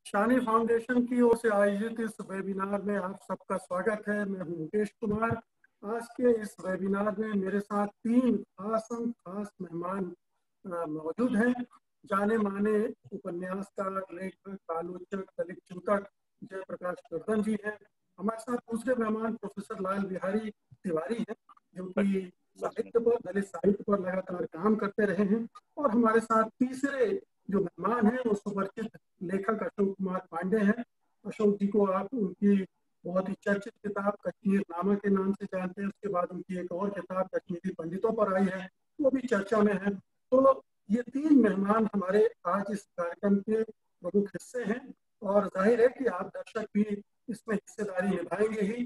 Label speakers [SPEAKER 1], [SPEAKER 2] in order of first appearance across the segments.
[SPEAKER 1] शानी foundation की ओर से आयोजित इस वेबिनार में आप सबका स्वागत है। मैं हूं मुकेश कुमार। आज के इस वेबिनार में मेरे साथ तीन खास मेहमान मौजूद हैं। जाने माने उपन्यासकार, लेखक, आलोचक, दलित चिंतक जयप्रकाश गर्दन जी हैं। हमारे साथ दूसरे मेहमान प्रोफेसर लाल बिहारी तिवारी हैं, जो कि साहित्य पर, दलित साहित्य पर लगातार काम करते रहे हैं। और हमारे साथ तीसरे जो मेहमान हैं वो सुपरिचित लेखक अशोक कुमार पांडे हैं। अशोक जी को आप उनकी बहुत ही चर्चित किताब कश्मीर नामा के नाम से जानते हैं। उसके बाद उनकी एक और किताब कश्मीरी पंडितों पर आई है, वो भी चर्चा में है। तो ये तीन मेहमान हमारे आज इस कार्यक्रम के प्रमुख हिस्से हैं, और जाहिर है कि आप दर्शक भी इसमें हिस्सेदारी निभाएंगे ही।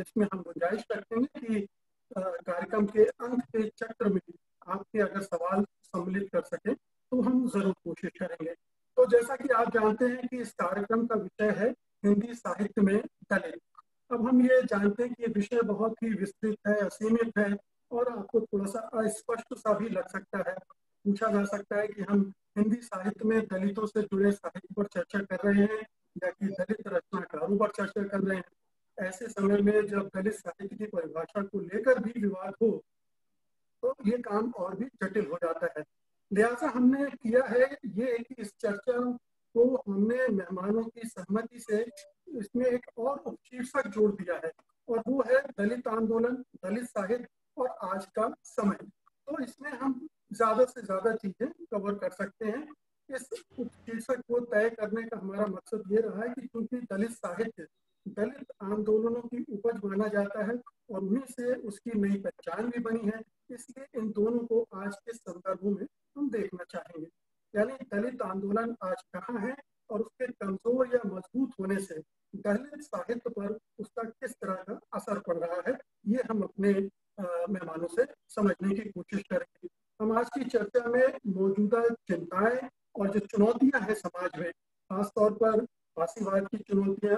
[SPEAKER 1] इसमें हम गुंजाइश करते हैं कि कार्यक्रम के अंत के चक्र में आपके अगर सवाल सम्मिलित कर सके तो हम जरूर कोशिश करेंगे। तो जैसा कि आप जानते हैं कि इस कार्यक्रम का विषय है हिंदी साहित्य में दलित। अब हम ये जानते हैं कि ये विषय बहुत ही विस्तृत है, असीमित है, और आपको थोड़ा सा अस्पष्ट सा भी लग सकता है। पूछा जा सकता है कि हम हिंदी साहित्य में दलितों से जुड़े साहित्य पर चर्चा कर रहे हैं या कि दलित रचनाकारों पर चर्चा कर रहे हैं। ऐसे समय में जब दलित साहित्य की परिभाषा को लेकर भी विवाद हो तो ये काम और भी जटिल हो जाता है। लिहाजा हमने किया है ये कि इस चर्चा को हमने मेहमानों की सहमति से इसमें एक और उपशीर्षक जोड़ दिया है, और वो है दलित आंदोलन, दलित साहित्य और आज का समय। तो इसमें हम ज्यादा से ज्यादा चीजें कवर कर सकते हैं। इस उपशीर्षक को तय करने का हमारा मकसद ये रहा है कि क्योंकि दलित साहित्य दलित आंदोलनों की उपज माना जाता है और उन्हीं से उसकी नई पहचान भी बनी है, इसलिए इन दोनों को आज के संदर्भों में हम देखना चाहेंगे। यानी दलित आंदोलन आज कहाँ है और उसके कमजोर या मजबूत होने से दलित साहित्य पर उसका किस तरह का असर पड़ रहा है, ये हम अपने मेहमानों से समझने की कोशिश करेंगे। हम आज की चर्चा में मौजूदा चिंताएं और जो चुनौतियां हैं समाज में, खासतौर पर फांसीवाद की चुनौतियां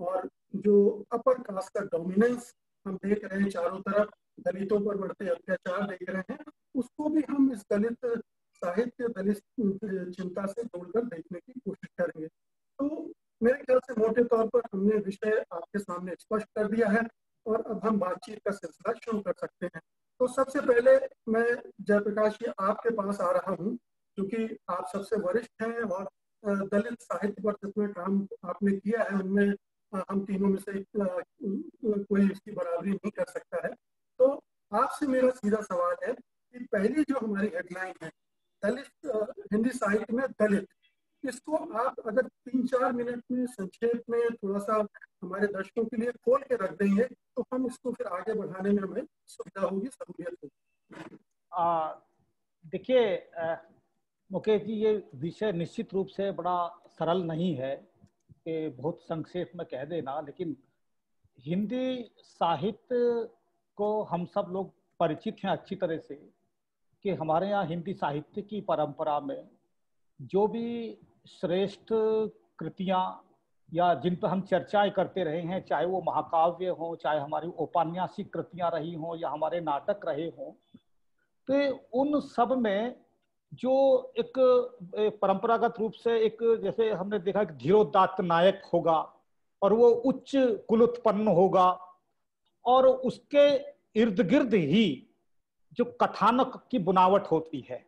[SPEAKER 1] और जो अपर कास्ट का डोमिनेंस हम देख रहे हैं चारों तरफ, दलितों पर बढ़ते अत्याचार देख रहे हैं, उसको भी हम इस दलित साहित्य, दलित चिंता से जोड़कर देखने की कोशिश करेंगे। तो मेरे ख्याल से मोटे तौर पर हमने विषय आपके सामने स्पष्ट कर दिया है, और अब हम बातचीत का सिलसिला शुरू कर सकते हैं। तो सबसे पहले मैं जयप्रकाश जी आपके पास आ रहा हूँ, क्योंकि आप सबसे वरिष्ठ हैं और दलित साहित्य पर जितना काम आपने किया है उनमें हम तीनों में से कोई इसकी बराबरी नहीं कर सकता है। तो आपसे मेरा सीधा सवाल है कि पहली जो हमारी हेडलाइन है दलित हिंदी साहित्य में दलित, इसको आप अगर 3-4 मिनट में संक्षेप में थोड़ा सा हमारे दर्शकों के लिए खोल के रख देंगे तो हम इसको फिर आगे बढ़ाने में हमें सुविधा होगी, सहूलियत होगी।
[SPEAKER 2] देखिए मुकेश जी, ये विषय निश्चित रूप से बड़ा सरल नहीं है कि बहुत संक्षेप में कह देना, लेकिन हिंदी साहित्य को हम सब लोग परिचित हैं अच्छी तरह से कि हमारे यहाँ हिंदी साहित्य की परंपरा में जो भी श्रेष्ठ कृतियाँ या जिन पर हम चर्चाएं करते रहे हैं, चाहे वो महाकाव्य हो, चाहे हमारी औपन्यासिक कृतियाँ रही हों या हमारे नाटक रहे हों, तो उन सब में जो एक परंपरागत रूप से एक, जैसे हमने देखा कि धीरोदात्त नायक होगा और वो उच्च कुलोत्पन्न होगा, और उसके इर्द गिर्द ही जो कथानक की बुनावट होती है,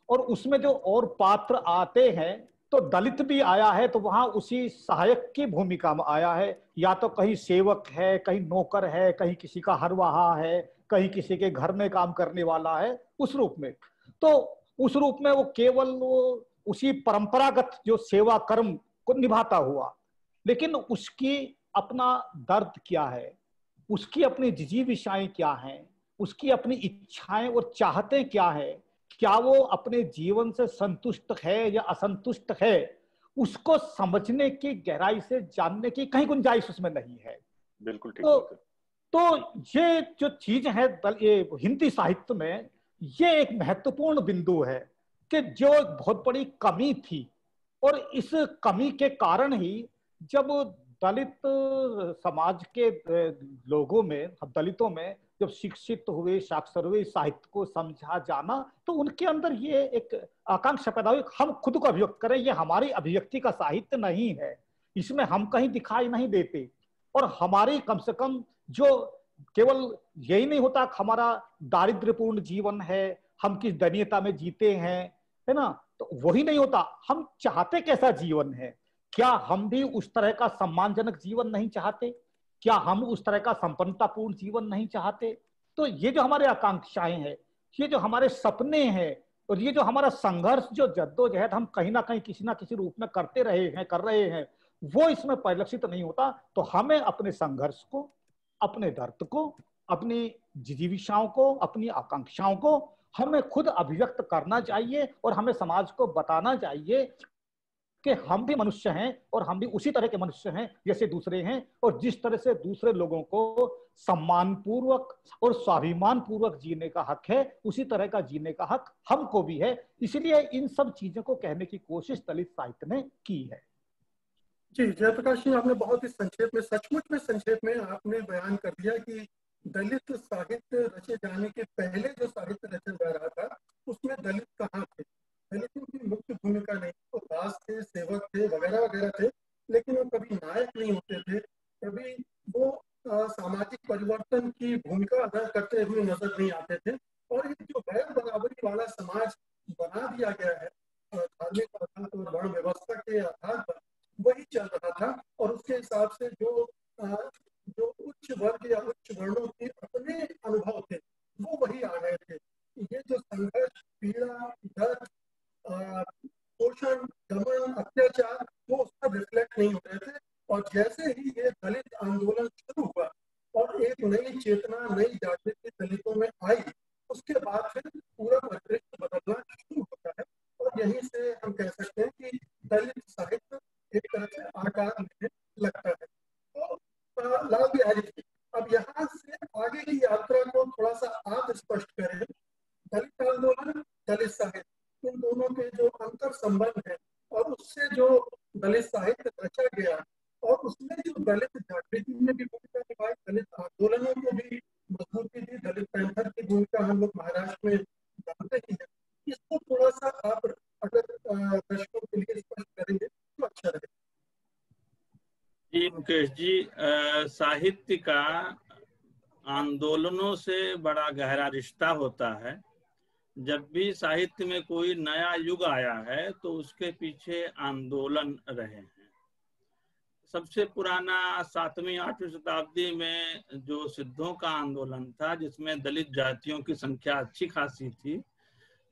[SPEAKER 2] और उसमें जो और पात्र आते हैं, तो दलित भी आया है तो वहां उसी सहायक की भूमिका में आया है, या तो कहीं सेवक है, कहीं नौकर है, कहीं किसी का हरवाहा है, कहीं किसी के घर में काम करने वाला है, उस रूप में। तो उस रूप में वो केवल वो उसी परंपरागत जो सेवा कर्म को निभाता हुआ, लेकिन उसकी अपना दर्द क्या है, उसकी अपनी जिजीविषाएं क्या हैं, उसकी अपनी इच्छाएं और चाहते क्या है, क्या वो अपने जीवन से संतुष्ट है या असंतुष्ट है, उसको समझने की, गहराई से जानने की कहीं गुंजाइश उसमें नहीं है।
[SPEAKER 3] बिल्कुल ठीक।
[SPEAKER 2] तो ये जो चीज है ये हिंदी साहित्य में, ये एक महत्वपूर्ण बिंदु है कि जो बहुत बड़ी कमी थी, और इस कमी के कारण ही जब दलित समाज के लोगों में, दलितों में जब शिक्षित हुए, साक्षर हुए, साहित्य को समझा जाना, तो उनके अंदर ये एक आकांक्षा पैदा हुई, हम खुद को अभिव्यक्त करें, ये हमारी अभिव्यक्ति का साहित्य नहीं है, इसमें हम कहीं दिखाई नहीं देते। और हमारी कम से कम जो केवल यही नहीं होता कि हमारा दारिद्र्यपूर्ण जीवन है, हम किस दयनीयता में जीते हैं, है ना, तो वही नहीं होता, हम चाहते कैसा जीवन है, क्या हम भी उस तरह का सम्मानजनक जीवन नहीं चाहते, क्या हम उस तरह का संपन्नतापूर्ण जीवन नहीं चाहते। तो ये जो हमारे आकांक्षाएं हैं, ये जो हमारे सपने हैं, और ये जो हमारा संघर्ष, जो जद्दोजहद हम कहीं ना कहीं किसी ना किसी रूप में करते रहे हैं, कर रहे हैं, वो इसमें परिलक्षित नहीं होता। तो हमें अपने संघर्ष को, अपने दर्द को, अपनी जिजीविषाओं को, अपनी आकांक्षाओं को हमें खुद अभिव्यक्त करना चाहिए, और हमें समाज को बताना चाहिए कि हम भी मनुष्य हैं, और हम भी उसी तरह के मनुष्य हैं जैसे दूसरे हैं, और जिस तरह से दूसरे लोगों को सम्मान पूर्वक और स्वाभिमान पूर्वक जीने का हक है, उसी तरह का जीने का हक हमको भी है। इसलिए इन सब चीजों को कहने की कोशिश दलित साहित्य ने की है।
[SPEAKER 1] जी जयप्रकाश जी, आपने बहुत ही संक्षेप में, सचमुच में संक्षेप में आपने बयान कर दिया कि दलित साहित्य रचे जाने के पहले जो साहित्य रचा जा रहा था उसमें दलित कहाँ थे। दलितों की मुख्य भूमिका नहीं, तो दास थे, सेवक थे, वगैरह वगैरह थे, लेकिन वो कभी नायक नहीं होते थे, कभी वो सामाजिक परिवर्तन की भूमिका अदा करते हुए नजर नहीं आते थे। और ये जो गैर बराबरी वाला समाज बना दिया गया है धार्मिक आधार और वर्ण व्यवस्था के आधार पर, वही चल रहा था। और उसके हिसाब से जो उच्च वर्ग या उच्च वर्णों के अपने अनुभव थे वो वही आ गए थे। ये जो संघर्ष, पीड़ा, दर्द, शोषण, दमन, अत्याचार, वो उस पर रिफ्लेक्ट नहीं हो रहे थे। और जैसे ही ये दलित आंदोलन शुरू हुआ और एक नई चेतना, नई जागृति दलितों में आई, उसके बाद फिर पूरा परिदृश्य बदलना शुरू होता है। और यहीं से हम कह सकते हैं कि दलित साहित्य एक तरह से आकार लेने लगता है। तो लाल बिहारी जी, अब यहाँ से आगे की यात्रा को थोड़ा सा आप स्पष्ट करें। दलित आंदोलन, दलित साहित्य, इन दोनों के जो अंतर संबंध है, और उससे जो दलित साहित्य रचा गया, और उसमें जो दलित जागृति ने भी भूमिका निभाई, दलित आंदोलनों को भी मजबूती दी, दलित पैंथर की भूमिका हम लोग महाराष्ट्र में जानते ही है। इसको थोड़ा सा आप अगर दर्शकों के लिए स्पष्ट करेंगे तो अच्छा रहेगा।
[SPEAKER 3] जी मुकेश जी, साहित्य का आंदोलनों से बड़ा गहरा रिश्ता होता है। जब भी साहित्य में कोई नया युग आया है तो उसके पीछे आंदोलन रहे हैं। सबसे पुराना 7वीं 8वीं शताब्दी में जो सिद्धों का आंदोलन था, जिसमें दलित जातियों की संख्या अच्छी खासी थी,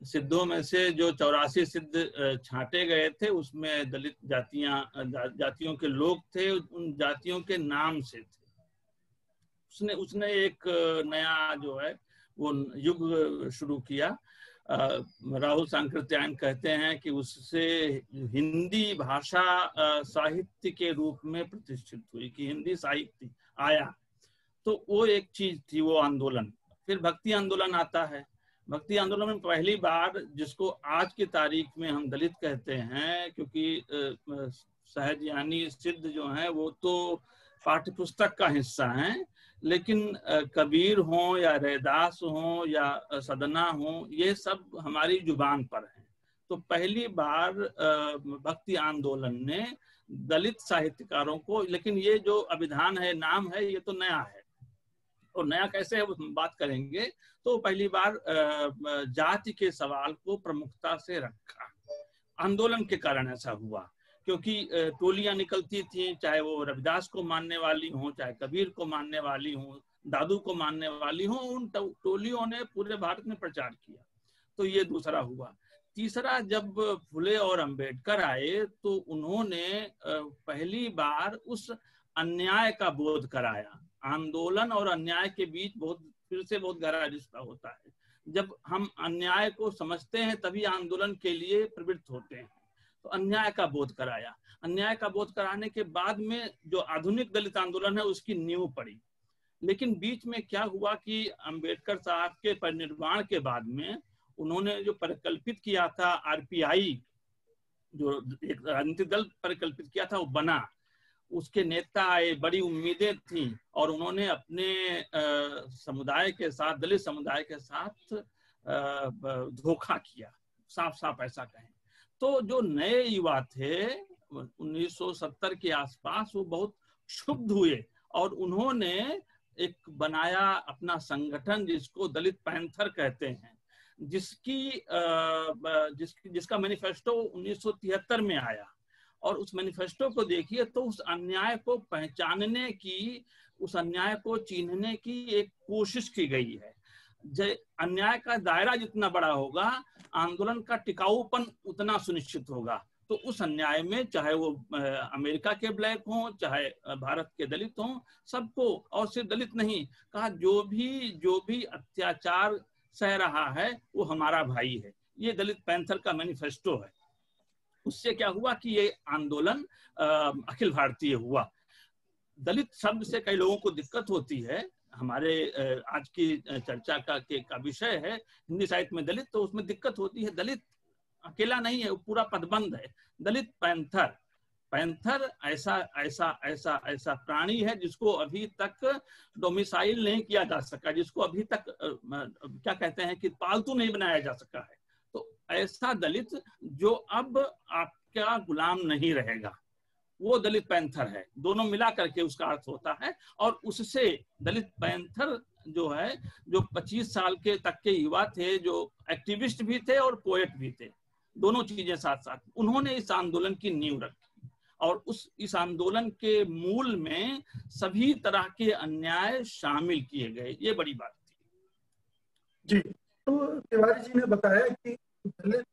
[SPEAKER 3] सिद्धों में से जो 84 सिद्ध छांटे गए थे उसमें दलित जातियों के लोग थे, उन जातियों के नाम से थे। उसने एक नया जो है वो युग शुरू किया। राहुल सांकृत्यायन कहते हैं कि उससे हिंदी भाषा साहित्य के रूप में प्रतिष्ठित हुई, कि हिंदी साहित्य आया। तो वो एक चीज थी, वो आंदोलन। फिर भक्ति आंदोलन आता है। भक्ति आंदोलन में पहली बार, जिसको आज की तारीख में हम दलित कहते हैं, क्योंकि सहजयानी सिद्ध जो हैं वो तो पाठ्यपुस्तक का हिस्सा हैं, लेकिन कबीर हों या रैदास हों या सदना हों, ये सब हमारी जुबान पर हैं। तो पहली बार भक्ति आंदोलन ने दलित साहित्यकारों को, लेकिन ये जो अभिधान है, नाम है, ये तो नया है। और नया कैसे है वो हम बात करेंगे। तो पहली बार जाति के सवाल को प्रमुखता से रखा। आंदोलन के कारण ऐसा हुआ, क्योंकि टोलियां निकलती थी, चाहे वो रविदास को मानने वाली हों, चाहे कबीर को मानने वाली हों, दादू को मानने वाली हों, उन टोलियों ने पूरे भारत में प्रचार किया। तो ये दूसरा हुआ। तीसरा, जब फुले और अंबेडकर आए तो उन्होंने पहली बार उस अन्याय का बोध कराया। आंदोलन और अन्याय के बीच फिर से बहुत गहरा रिश्ता होता है। जब हम अन्याय को समझते हैं तभी आंदोलन के लिए प्रवृत्त होते हैं। तो अन्याय का बोध कराया। अन्याय का बोध कराने के बाद में जो आधुनिक दलित आंदोलन है उसकी नींव पड़ी। लेकिन बीच में क्या हुआ कि अंबेडकर साहब के परिनिर्वाण के बाद में उन्होंने जो परिकल्पित किया था, आरपीआई जो एक राजनीतिक दल परिकल्पित किया था, वो बना। उसके नेता आए, बड़ी उम्मीदें थी और उन्होंने अपने समुदाय के साथ, दलित समुदाय के साथ धोखा किया, साफ साफ ऐसा कहें। तो जो नए युवा थे 1970 के आसपास, वो बहुत क्षुब्ध हुए और उन्होंने एक बनाया अपना संगठन जिसको दलित पैंथर कहते हैं, जिसका मैनिफेस्टो 1973 में आया। और उस मैनिफेस्टो को देखिए तो उस अन्याय को पहचानने की, उस अन्याय को चिन्हने की एक कोशिश की गई है। अन्याय का दायरा जितना बड़ा होगा, आंदोलन का टिकाऊपन उतना सुनिश्चित होगा। तो उस अन्याय में चाहे वो अमेरिका के ब्लैक हों, चाहे भारत के दलित हों, सबको, और सिर्फ दलित नहीं कहा, जो भी अत्याचार सह रहा है वो हमारा भाई है। ये दलित पैंथर का मैनिफेस्टो है। उससे क्या हुआ कि ये आंदोलन अखिल भारतीय हुआ। दलित शब्द से कई लोगों को दिक्कत होती है। हमारे आज की चर्चा का विषय है हिंदी साहित्य में दलित, तो उसमें दिक्कत होती है। दलित अकेला नहीं है, वो पूरा पदबंध है। दलित पैंथर, पैंथर ऐसा ऐसा ऐसा ऐसा प्राणी है जिसको अभी तक डोमिसाइल नहीं किया जा सका, जिसको अभी तक क्या कहते हैं कि पालतू नहीं बनाया जा सका है। तो ऐसा दलित जो अब आपका गुलाम नहीं रहेगा, वो दलित पैंथर है। दोनों मिला करके उसका अर्थ होता है। और उससे दलित पैंथर जो है, जो 25 साल के तक के युवा थे, जो एक्टिविस्ट भी थे और पोएट भी थे, दोनों चीजें साथ साथ, उन्होंने इस आंदोलन की नींव रखी। और इस आंदोलन के मूल में सभी तरह के अन्याय शामिल किए गए। ये बड़ी बात थी
[SPEAKER 1] जी। तो तिवारी जी ने बताया कि दलित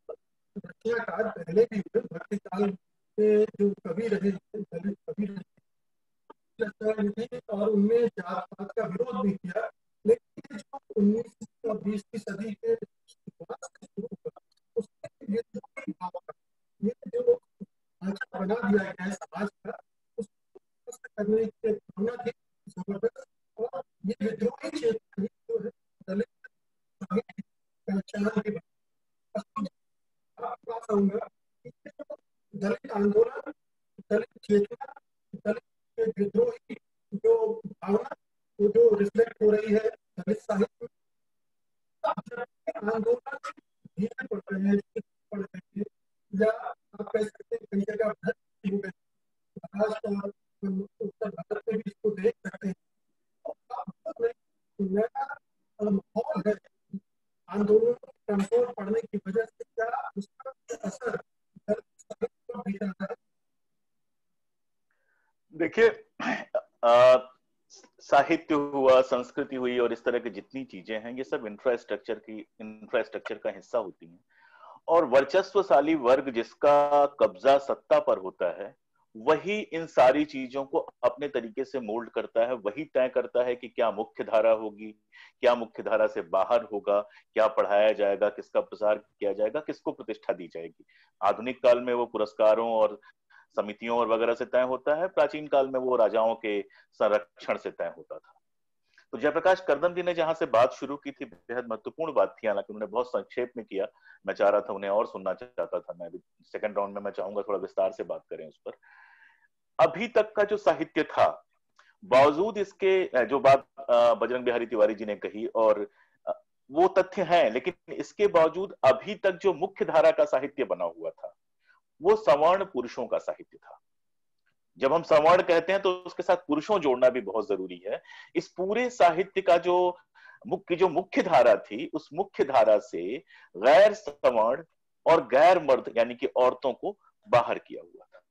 [SPEAKER 1] रचनाकार पहले भी हुए, भक्ति काल के जो कवि रहे, दलित कवि रहे, और उनमें जात पात का विरोध भी किया। लेकिन जो 19वीं और 20वीं सदी के शुरू हुआ, उसमें ये जो ढांचा बना दिया गया है समाज का, उसको करने की भावना थी जबरदस्त। और ये विद्रोही क्षेत्र जो है दलित पहचान की बात कहूंगा, दलित आंदोलन, दलित चेतना, दलित के विद्रोही जो भावना, वो जो रिफ्लेक्ट हो रही है दलित साहित्य में। आंदोलन धीरे पड़ रहे हैं, या आप कह सकते हैं कई जगह महाराष्ट्र और उत्तर भारत में भी इसको देख सकते हैं। नया माहौल है आंदोलन कमजोर पड़ने की वजह से, क्या उसका असर भी रहता है?
[SPEAKER 4] देखिए, साहित्य हुआ, संस्कृति हुई, और इस तरह की जितनी चीजें हैं, ये सब इंफ्रास्ट्रक्चर का हिस्सा होती हैं। और वर्चस्वशाली वर्ग जिसका कब्जा सत्ता पर होता है, वही इन सारी चीजों को अपने तरीके से मोल्ड करता है। वही तय करता है कि क्या मुख्य धारा होगी, क्या मुख्य धारा से बाहर होगा, क्या पढ़ाया जाएगा, किसका प्रसार किया जाएगा, किसको प्रतिष्ठा दी जाएगी। आधुनिक काल में वो पुरस्कारों और समितियों और वगैरह से तय होता है, प्राचीन काल में वो राजाओं के संरक्षण से तय होता था। तो जयप्रकाश कर्दम जी ने जहां से बात शुरू की थी, बेहद महत्वपूर्ण बात थी, हालांकि उन्होंने बहुत संक्षेप में किया। मैं चाह रहा था उन्हें और सुनना चाहता था। मैं अभी सेकंड राउंड में मैं चाहूंगा थोड़ा विस्तार से बात करें उस पर। अभी तक का जो साहित्य था, बावजूद इसके, जो बात बजरंग बिहारी तिवारी जी ने कही, और वो तथ्य हैं, लेकिन इसके बावजूद अभी तक जो मुख्य धारा का साहित्य बना हुआ था, वो सवर्ण पुरुषों का साहित्य था। जब हम सवर्ण कहते हैं तो उसके साथ पुरुषों जोड़ना भी बहुत जरूरी है। इस पूरे साहित्य का जो मुख्य धारा थी, उस मुख्य धारा से गैर सवर्ण और गैर मर्द यानी कि औरतों को बाहर किया हुआ था।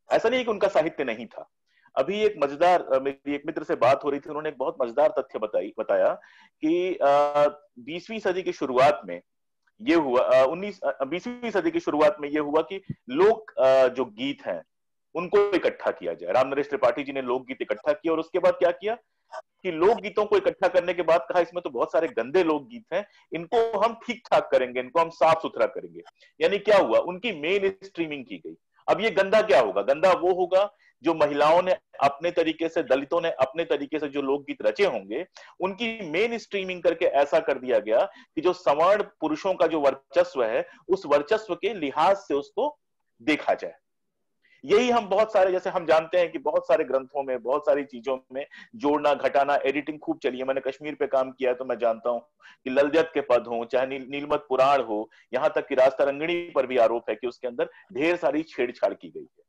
[SPEAKER 4] ऐसा नहीं कि उनका साहित्य नहीं था। अभी एक मजेदार, मेरी एक मित्र से बात हो रही थी, उन्होंने एक बहुत मजेदार तथ्य बताया कि 20वीं सदी की शुरुआत में ये हुआ, 20वीं सदी की शुरुआत में ये हुआ कि लोक जो गीत हैं उनको इकट्ठा किया जाए। रामनरेश त्रिपाठी जी ने लोकगीत इकट्ठा किया, और उसके बाद क्या किया कि लोकगीतों को इकट्ठा करने के बाद कहा इसमें तो बहुत सारे गंदे लोकगीत हैं, इनको हम ठीक ठाक करेंगे, इनको हम साफ सुथरा करेंगे। यानी क्या हुआ, उनकी मेन स्ट्रीमिंग की गई। अब ये गंदा क्या होगा? गंदा वो होगा जो महिलाओं ने अपने तरीके से, दलितों ने अपने तरीके से जो लोकगीत रचे होंगे, उनकी मेन स्ट्रीमिंग करके ऐसा कर दिया गया कि जो सवर्ण पुरुषों का जो वर्चस्व है, उस वर्चस्व के लिहाज से उसको देखा जाए। यही हम बहुत सारे, जैसे हम जानते हैं कि बहुत सारे ग्रंथों में, बहुत सारी चीजों में जोड़ना घटाना एडिटिंग खूब चली है। मैंने कश्मीर पे काम किया है तो मैं जानता हूं कि ललजत के पद हो, चाहे नीलमत पुराण हो, यहां तक कि राजतरंगिणी पर भी आरोप है कि उसके अंदर ढेर सारी छेड़छाड़ की गई है।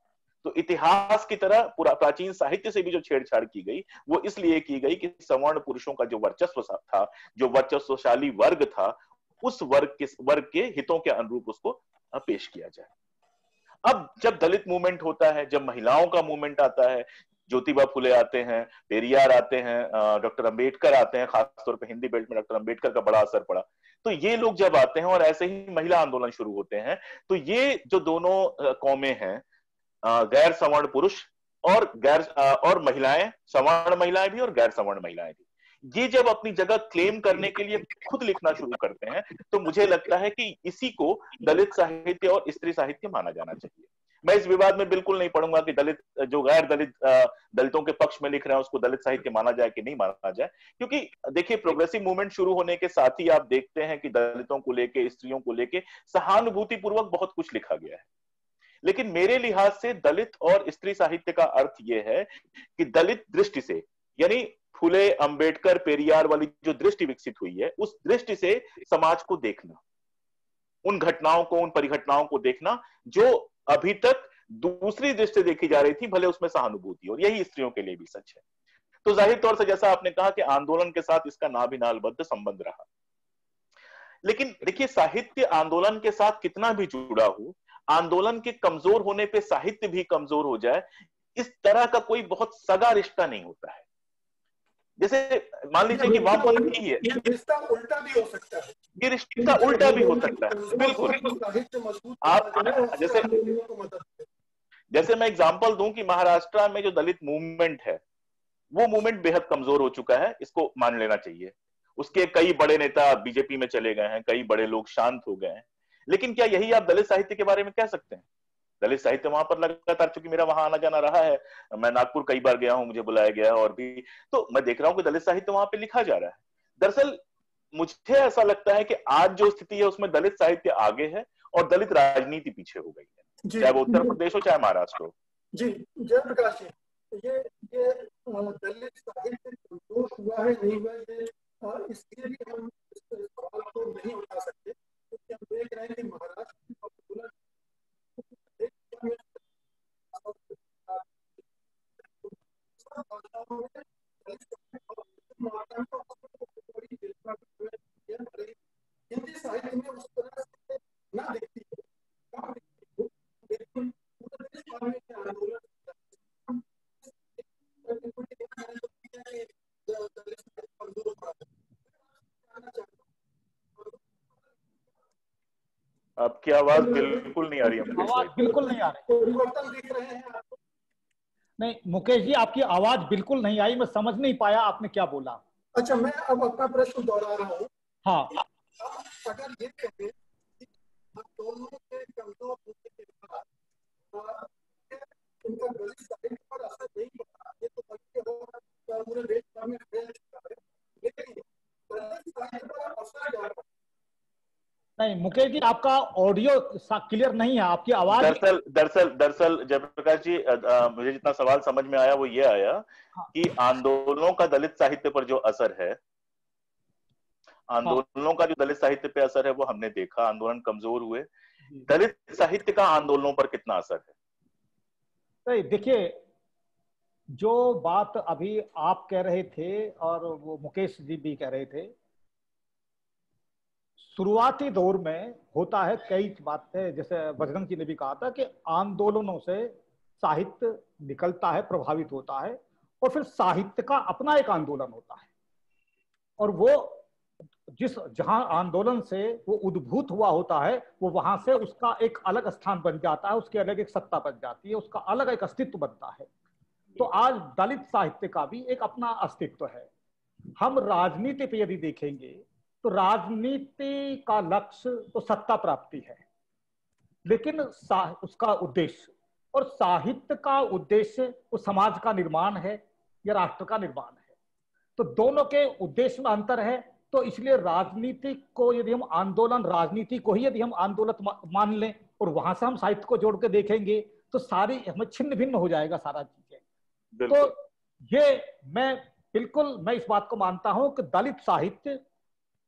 [SPEAKER 4] तो इतिहास की तरह प्राचीन साहित्य से भी जो छेड़छाड़ की गई वो इसलिए की गई कि सवर्ण पुरुषों का जो वर्चस्व था, जो वर्चस्वशाली वर्ग था, उस वर्ग के हितों के अनुरूप उसको पेश किया जाए। अब जब दलित मूवमेंट होता है, जब महिलाओं का मूवमेंट आता है, ज्योतिबा फुले आते हैं, पेरियार आते हैं, डॉक्टर अंबेडकर आते हैं, खासतौर पर हिंदी बेल्ट में डॉक्टर अंबेडकर का बड़ा असर पड़ा, तो ये लोग जब आते हैं और ऐसे ही महिला आंदोलन शुरू होते हैं, तो ये जो दोनों कौमें हैं, गैर सवर्ण पुरुष और महिलाएं, सवर्ण महिलाएं भी और गैर सवर्ण महिलाएं भी, ये जब अपनी जगह क्लेम करने के लिए खुद लिखना शुरू करते हैं, तो मुझे लगता है कि इसी को दलित साहित्य और स्त्री साहित्य माना जाना चाहिए। मैं इस विवाद में बिल्कुल नहीं पढ़ूंगा कि दलित जो गैर दलित दलितों के पक्ष में लिख रहे हैं उसको दलित साहित्य माना जाए कि नहीं माना जाए, क्योंकि देखिए प्रोग्रेसिव मूवमेंट शुरू होने के साथ ही आप देखते हैं कि दलितों को लेके, स्त्रियों को लेके सहानुभूति पूर्वक बहुत कुछ लिखा गया है। लेकिन मेरे लिहाज से दलित और स्त्री साहित्य का अर्थ यह है कि दलित दृष्टि से, यानी फुले, अंबेडकर, पेरियार वाली जो दृष्टि विकसित हुई है, उस दृष्टि से समाज को देखना, उन घटनाओं को, उन परिघटनाओं को देखना जो अभी तक दूसरी दृष्टि देखी जा रही थी, भले उसमें सहानुभूति, और यही स्त्रियों के लिए भी सच है। तो जाहिर तौर से जैसा आपने कहा कि आंदोलन के साथ इसका नाभिनालबद्ध संबंध रहा। लेकिन देखिए, साहित्य आंदोलन के साथ कितना भी जुड़ा हो, आंदोलन के कमजोर होने पे साहित्य भी कमजोर हो जाए, इस तरह का कोई बहुत सगा रिश्ता नहीं होता है। जैसे मान लीजिए कि वामपंथी है,
[SPEAKER 1] ये रिश्ता उल्टा भी हो सकता है,
[SPEAKER 4] ये रिश्ता उल्टा भी हो सकता है, बिल्कुल। आप जैसे मैं एग्जांपल दूं कि महाराष्ट्र में जो दलित मूवमेंट है, वो मूवमेंट बेहद कमजोर हो चुका है, इसको मान लेना चाहिए। उसके कई बड़े नेता बीजेपी में चले गए हैं, कई बड़े लोग शांत हो गए हैं। लेकिन क्या यही आप दलित साहित्य के बारे में कह सकते हैं? दलित साहित्य वहां पर लगातार, चूंकि मेरा वहां आना जाना रहा है, मैं नागपुर कई बार गया हूं, मुझे बुलाया गया है, और भी तो मैं देख रहा हूं कि दलित साहित्य वहां पे लिखा जा रहा है। दरअसल मुझे ऐसा लगता है कि आज जो स्थिति है उसमें दलित साहित्य आगे है और दलित राजनीति पीछे हो गई है, चाहे वो उत्तर प्रदेश हो चाहे महाराष्ट्र हो।
[SPEAKER 1] जी जयप्रकाश जी, ये दलित साहित्य कमजोर हुआ है नहीं हुआ, ये इसलिए भी हम इस सवाल को नहीं उठा सकते, क्योंकि हम देख रहे हैं कि महाराष्ट्र हिंदी साहित्य में उस तरह से ना दिखती है, लेकिन आंदोलन
[SPEAKER 4] आपकी आवाज बिल्कुल नहीं आ रही है।
[SPEAKER 2] आवाज बिल्कुल नहीं आ रही।
[SPEAKER 1] परिवर्तन दिख रहे हैं आपको?
[SPEAKER 2] नहीं मुकेश जी, आपकी आवाज बिल्कुल नहीं आई, मैं समझ नहीं पाया आपने क्या बोला।
[SPEAKER 1] अच्छा, मैं अब अपना प्रश्न दोहरा रहा हूँ।
[SPEAKER 2] हाँ,
[SPEAKER 1] अगर ये कहें कि दोनों के कमजोर होने के बाद उनका दलित साहित्य पर असर नहीं पड़ा, ये तो बल्कि पूरे देश भर में फैल चुका है, लेकिन दलित साहित्य पर असर क्या पड़ा?
[SPEAKER 2] नहीं मुकेश जी, आपका ऑडियो क्लियर नहीं है, आपकी आवाज।
[SPEAKER 4] दरअसल जयप्रकाश जी, मुझे जितना सवाल समझ में आया वो ये आया कि आंदोलनों का दलित साहित्य पर जो असर है, आंदोलनों का जो दलित साहित्य पे असर है वो हमने देखा, आंदोलन कमजोर हुए। दलित साहित्य का आंदोलनों पर कितना असर है?
[SPEAKER 2] नहीं देखिए, जो बात अभी आप कह रहे थे और वो मुकेश जी भी कह रहे थे, शुरुआती दौर में होता है कई बातें, जैसे बजरंग जी ने भी कहा था कि आंदोलनों से साहित्य निकलता है, प्रभावित होता है, और फिर साहित्य का अपना एक आंदोलन होता है, और वो जहां आंदोलन से वो उद्भूत हुआ होता है, वो वहां से उसका एक अलग स्थान बन जाता है, उसकी अलग एक सत्ता बन जाती है, उसका अलग एक अस्तित्व बनता है। तो आज दलित साहित्य का भी एक अपना अस्तित्व है। हम राजनीति पे यदि देखेंगे तो राजनीति का लक्ष्य तो सत्ता प्राप्ति है, लेकिन उसका उद्देश्य, और साहित्य का उद्देश्य वो समाज का निर्माण है या राष्ट्र का निर्माण है। तो दोनों के उद्देश्य में अंतर है, तो इसलिए राजनीति को यदि हम आंदोलन, राजनीति को ही यदि हम आंदोलन मान लें और वहां से हम साहित्य को जोड़ के देखेंगे तो सारी हमें छिन्न भिन्न हो जाएगा सारा चीजें। तो ये मैं इस बात को मानता हूं कि दलित साहित्य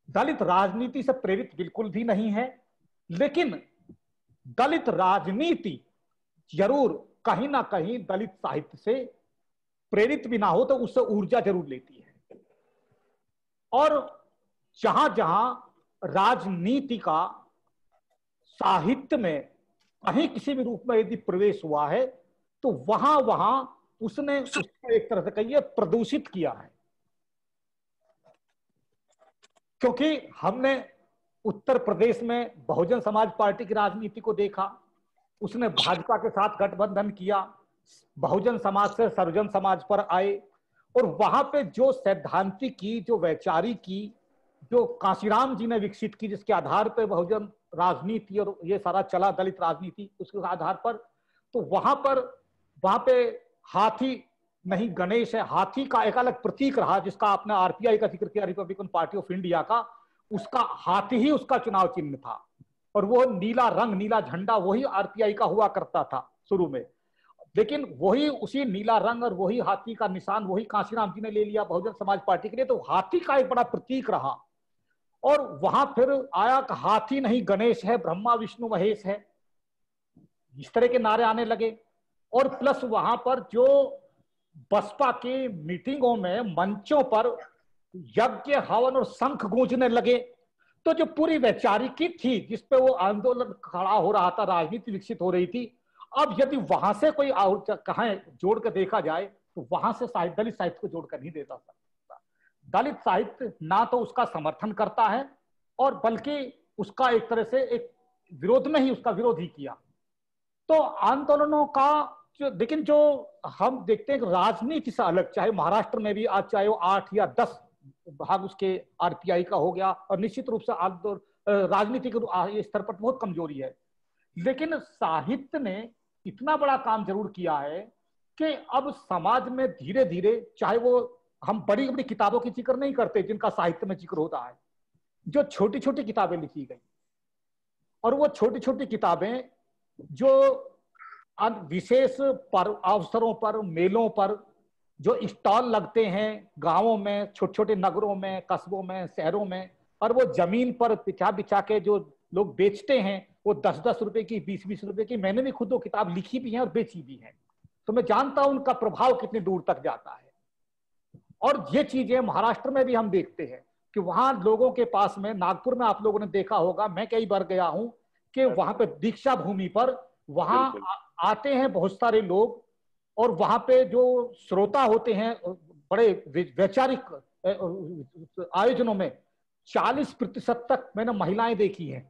[SPEAKER 2] दलित राजनीति से प्रेरित बिल्कुल भी नहीं है, लेकिन दलित राजनीति जरूर कहीं ना कहीं दलित साहित्य से प्रेरित भी ना हो तो उससे ऊर्जा जरूर लेती है। और जहां जहां राजनीति का साहित्य में कहीं किसी भी रूप में यदि प्रवेश हुआ है तो वहां वहां उसने उसको एक तरह से कहिए प्रदूषित किया है। क्योंकि हमने उत्तर प्रदेश में बहुजन समाज पार्टी की राजनीति को देखा, उसने भाजपा के साथ गठबंधन किया, बहुजन समाज से सर्वजन समाज पर आए और वहां पे जो सैद्धांतिक की, जो वैचारिक की, जो कांशीराम जी ने विकसित की, जिसके आधार पर बहुजन राजनीति और ये सारा चला दलित राजनीति, उसके आधार पर, तो वहां पे हाथी नहीं गणेश है, हाथी का एक अलग प्रतीक रहा, जिसका आपने आरपीआई का जिक्र किया, रिपब्लिकन पार्टी ऑफ इंडिया का, उसका हाथी ही उसका चुनाव चिन्ह था और वो नीला रंग, नीला झंडा वही आरपीआई का हुआ करता था शुरू में। लेकिन वही उसी नीला रंग और वही हाथी का निशान वही कांशीराम जी ने ले लिया बहुजन समाज पार्टी के लिए, तो हाथी का एक बड़ा प्रतीक रहा। और वहां फिर आया कि हाथी नहीं गणेश है, ब्रह्मा विष्णु महेश है, इस तरह के नारे आने लगे। और प्लस वहां पर जो बसपा की मीटिंगों में मंचों पर यज्ञ हवन और शंख गूंजने लगे, तो जो पूरी वैचारिकी थी जिसपे वो आंदोलन खड़ा हो रहा था, राजनीति विकसित हो रही थी, अब यदि वहां से कोई कहें जोड़ कर देखा जाए तो वहां से दलित साहित्य को जोड़कर नहीं देता सकता। दलित साहित्य ना तो उसका समर्थन करता है और बल्कि उसका एक तरह से एक विरोध में ही उसका विरोध ही किया। तो आंदोलनों का लेकिन जो हम देखते हैं कि राजनीति से अलग, चाहे महाराष्ट्र में भी आज चाहे वो 8 या 10 भाग उसके आरपीआई का हो गया, और निश्चित रूप से राजनीति के स्तर पर बहुत कमजोरी है, लेकिन साहित्य ने इतना बड़ा काम जरूर किया है कि अब समाज में धीरे धीरे, चाहे वो हम बड़ी बड़ी किताबों की जिक्र नहीं करते जिनका साहित्य में जिक्र होता है, जो छोटी छोटी किताबें लिखी गई, और वो छोटी छोटी किताबें जो विशेष अवसरों पर, मेलों पर जो स्टॉल लगते हैं गांवों में, छोटे छोटे नगरों में, कस्बों में, शहरों में, और वो जमीन पर बिछा बिछा के जो लोग बेचते हैं, वो 10-10 रुपए की, 20-20 रुपए की, मैंने भी खुद वो किताब लिखी भी है और बेची भी है, तो मैं जानता हूं उनका प्रभाव कितनी दूर तक जाता है। और ये चीजें महाराष्ट्र में भी हम देखते हैं कि वहां लोगों के पास में, नागपुर में आप लोगों ने देखा होगा, मैं कई बार गया हूं कि वहां पे दीक्षा भूमि पर वहां आते हैं बहुत सारे लोग, और वहां पे जो श्रोता होते हैं बड़े वैचारिक आयोजनों में 40% तक मैंने महिलाएं देखी हैं।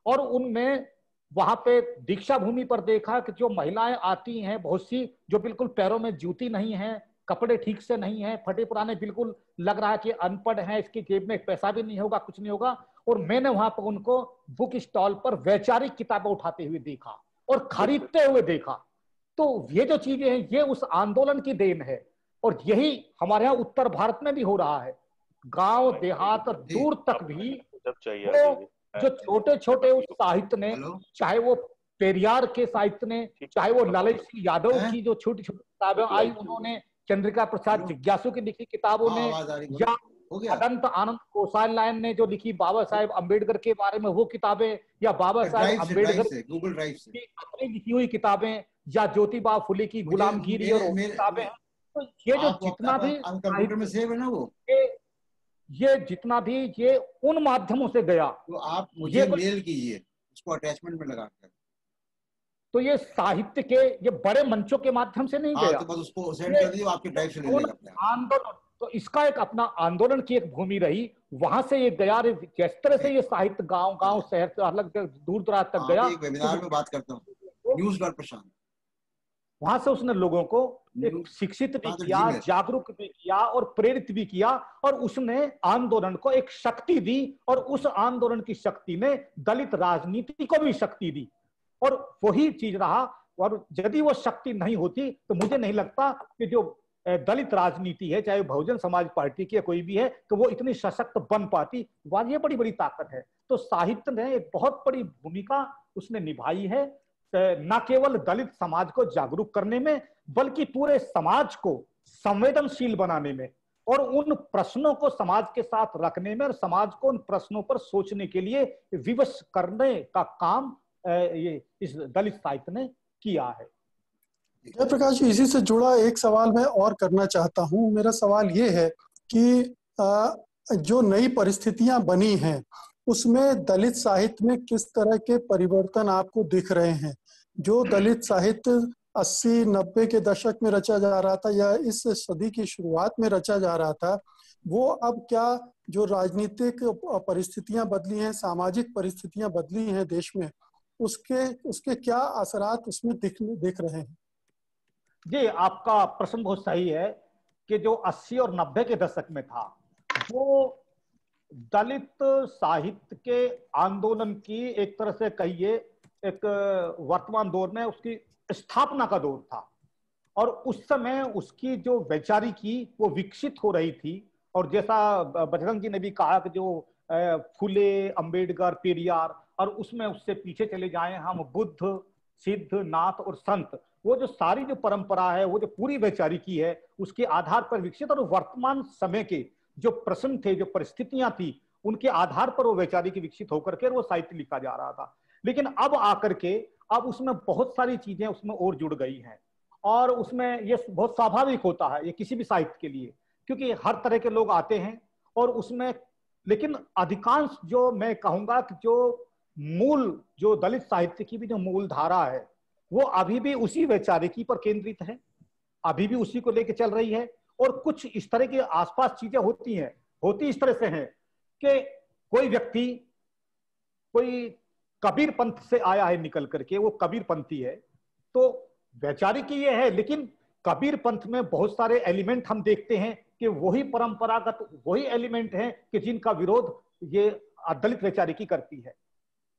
[SPEAKER 2] और उनमें वहां पे दीक्षा भूमि पर देखा कि जो महिलाएं आती हैं बहुत सी, जो बिल्कुल पैरों में जूती नहीं है, कपड़े ठीक से नहीं है, फटे पुराने, बिल्कुल लग रहा है कि अनपढ़ है, इसकी जेब में पैसा भी नहीं होगा, कुछ नहीं होगा, और मैंने वहां पर उनको बुक स्टॉल पर वैचारिक किताबें उठाते हुए देखा और खरीदते हुए देखा। तो ये जो चीजें हैं ये उस आंदोलन की देन है, और यही हमारे यहाँ उत्तर भारत में भी हो रहा है। गांव देहात और दूर तक भी जो छोटे छोटे उस साहित्य ने, चाहे वो पेरियार के साहित्य ने, चाहे वो लालच सिंह यादव की जो छोटी छोटी किताबें आई उन्होंने, चंद्रिका प्रसाद जिज्ञासु की लिखी किताबों ने, या अनंत आनंद कोसाइन ने जो लिखी बाबा साहेब अम्बेडकर के बारे में वो किताबें, या बाबा साहेब अम्बेडकर की अपनी लिखी हुई किताबें, या ज्योतिबा फुले की गुलामगिरी और किताबें, तो ये जो जितना भी कंप्यूटर में सेव है ना, वो ये जितना भी ये उन माध्यमों से गया, तो आप मुझे मेल कीजिए उसको अटैचमेंट में लगाकर, तो ये साहित्य के ये बड़े मंचों के माध्यम से नहीं गया, तो बस उसको सेंड कर दिए, आपके ड्राइव से ले लेगा आंदोलन। तो इसका एक अपना आंदोलन की एक भूमि रही, वहां से ये गया, जिस तरह से ये साहित्य गांव गांव शहर से अलग दूर दराज तक गया। एक वेबिनार में बात करता हूँ न्यूज़.प्रशांत, वहां से उसने लोगों को एक शिक्षित भी किया, जागरूक भी किया और प्रेरित भी किया, और उसने आंदोलन को एक शक्ति दी, और उस आंदोलन की शक्ति ने दलित राजनीति को भी शक्ति दी, और वही चीज रहा। और यदि वो शक्ति नहीं होती तो मुझे नहीं लगता कि जो दलित राजनीति है, चाहे बहुजन समाज पार्टी की कोई भी है, तो वो इतनी सशक्त बन पाती। ये बड़ी बड़ी ताकत है। तो साहित्य ने एक बहुत बड़ी भूमिका उसने निभाई है, न केवल दलित समाज को जागरूक करने में, बल्कि पूरे समाज को संवेदनशील बनाने में और उन प्रश्नों को समाज के साथ रखने में और समाज को उन प्रश्नों पर सोचने के लिए विवश करने का काम ये इस दलित साहित्य ने किया है।
[SPEAKER 1] जयप्रकाश जी, इसी से जुड़ा एक सवाल मैं और करना चाहता हूँ। मेरा सवाल ये है कि जो नई परिस्थितियां बनी हैं उसमें दलित साहित्य में किस तरह के परिवर्तन आपको दिख रहे हैं? जो दलित साहित्य 80-90 के दशक में रचा जा रहा था या इस सदी की शुरुआत में रचा जा रहा था, वो अब क्या जो राजनीतिक परिस्थितियां बदली हैं, सामाजिक परिस्थितियां बदली हैं देश में, उसके क्या असरात उसमें दिख रहे हैं?
[SPEAKER 2] जी, आपका प्रश्न बहुत सही है कि जो 80 और 90 के दशक में था, वो दलित साहित्य के आंदोलन की एक तरह से कहिए एक वर्तमान दौर में उसकी स्थापना का दौर था। और उस समय उसकी जो वैचारिकी वो विकसित हो रही थी। और जैसा बजरंग जी ने भी कहा कि जो फुले, अंबेडकर, पेरियार, और उसमें उससे पीछे चले जाएं हम बुद्ध, सिद्ध, नाथ और संत, वो जो सारी जो परंपरा है, वो जो पूरी वैचारिकी है, उसके आधार पर विकसित और वर्तमान समय के जो प्रश्न थे, जो परिस्थितियां थी, उनके आधार पर वो वैचारिकी विकसित होकर के वो साहित्य लिखा जा रहा था। लेकिन अब आकर के अब उसमें बहुत सारी चीजें उसमें और जुड़ गई हैं और उसमें ये बहुत स्वाभाविक होता है ये किसी भी साहित्य के लिए, क्योंकि हर तरह के लोग आते हैं और उसमें, लेकिन अधिकांश जो मैं कहूंगा कि जो मूल जो दलित साहित्य की भी जो मूल धारा है वो अभी भी उसी वैचारिकी पर केंद्रित है, अभी भी उसी को लेकर चल रही है। और कुछ इस तरह के आसपास चीजें होती इस तरह से हैं कि कोई व्यक्ति कोई कबीर पंथ से आया है निकल करके, वो कबीर पंथी है, तो वैचारिकी ये है, लेकिन कबीर पंथ में बहुत सारे एलिमेंट हम देखते हैं कि वही परंपरागत वही एलिमेंट हैं कि जिनका विरोध ये दलित वैचारिकी करती है।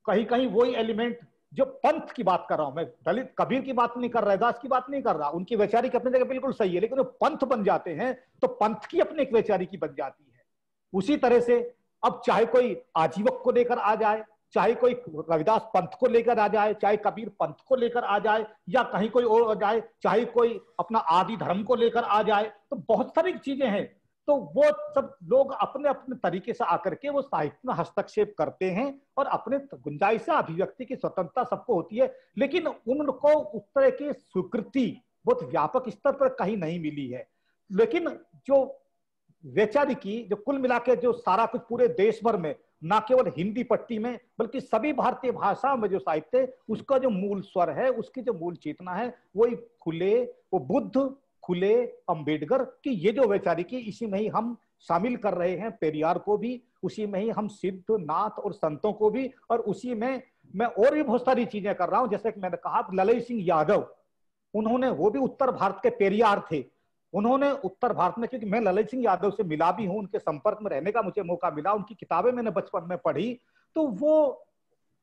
[SPEAKER 2] कहीं कहीं वही एलिमेंट, जो पंथ की बात कर रहा हूं मैं, दलित कबीर की बात नहीं कर रहा, रैदास की बात नहीं कर रहा, उनकी वैचारिक अपनी जगह बिल्कुल सही है, लेकिन वो पंथ बन जाते हैं तो पंथ की अपनी एक वैचारिकी बन जाती है। उसी तरह से अब चाहे कोई आजीवक को लेकर आ जाए, चाहे कोई रविदास पंथ को लेकर आ जाए, चाहे कबीर पंथ को लेकर आ जाए, या कहीं कोई और आ जाए, चाहे कोई अपना आदि धर्म को लेकर आ जाए, तो बहुत सारी चीजें हैं। तो वो सब लोग अपने अपने तरीके से आकर के वो साहित्य में हस्तक्षेप करते हैं और अपने गुंजाइश से अभिव्यक्ति की स्वतंत्रता सबको होती है, लेकिन उनको उस तरह की स्वीकृति बहुत व्यापक स्तर पर कहीं नहीं मिली है। लेकिन जो वैचारिकी जो कुल मिला के जो सारा कुछ पूरे देश भर में, ना केवल हिंदी पट्टी में बल्कि सभी भारतीय भाषाओं में जो साहित्य है, उसका जो मूल स्वर है, उसकी जो मूल चेतना है, वही फुले, वो बुद्ध, फुले, अंबेडकर की ये जो वैचारिकी, इसी में ही हम शामिल कर रहे हैं पेरियार को भी, उसी में ही हम सिद्ध, नाथ और संतों को भी, और उसी में मैं और भी बहुत सारी चीजें कर रहा हूं। जैसे कि मैंने कहा ललई सिंह यादव, उन्होंने, वो भी उत्तर भारत के पेरियार थे, उन्होंने उत्तर भारत में, क्योंकि मैं ललई सिंह यादव से मिला भी हूं, उनके संपर्क में रहने का मुझे मौका मिला, उनकी किताबें मैंने बचपन में पढ़ी, तो वो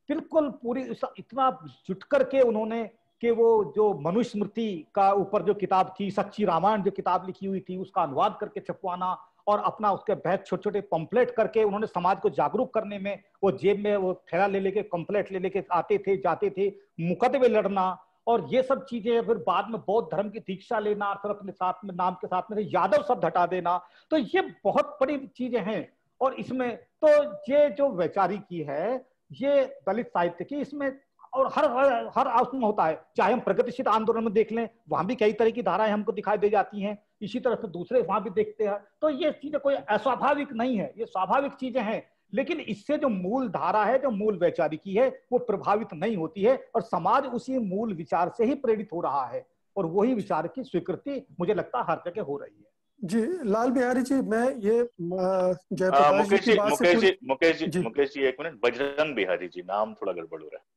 [SPEAKER 2] बिल्कुल पूरी इतना जुट करके उन्होंने कि वो जो मनुस्मृति का ऊपर जो किताब थी, सच्ची रामायण जो किताब लिखी हुई थी, उसका अनुवाद करके छपवाना और अपना उसके बहुत छोटे छोटे पंपलेट करके उन्होंने समाज को जागरूक करने में, वो जेब में वो थैला ले लेके पंपलेट ले लेके आते थे, जाते थे, मुकदमे लड़ना और ये सब चीजें, फिर बाद में बौद्ध धर्म की दीक्षा लेना, फिर अपने साथ में नाम के साथ में यादव शब्द हटा देना, तो ये बहुत बड़ी चीजें हैं। और इसमें तो ये जो वैचारिकी है ये दलित साहित्य की, इसमें और हर उसमें होता है, चाहे हम प्रगतिशील आंदोलन में देख लें, वहां भी कई तरह की धाराएं हमको दिखाई दे जाती हैं, इसी तरह से दूसरे वहां भी देखते हैं। तो ये चीजें कोई अस्वाभाविक नहीं है, ये स्वाभाविक चीजें हैं, लेकिन इससे जो मूल धारा है, जो मूल वैचारिकी है, वो प्रभावित नहीं होती है और समाज उसी मूल विचार से ही प्रेरित हो रहा है और वही विचार की स्वीकृति मुझे लगता है हर जगह हो रही है।
[SPEAKER 1] जी लाल बिहारी जी, मैं ये जयप्रकाश जी की बात से
[SPEAKER 4] मुकेश जी एक मिनट, बजरंग बिहारी जी, नाम थोड़ा गड़बड़ हो रहा है।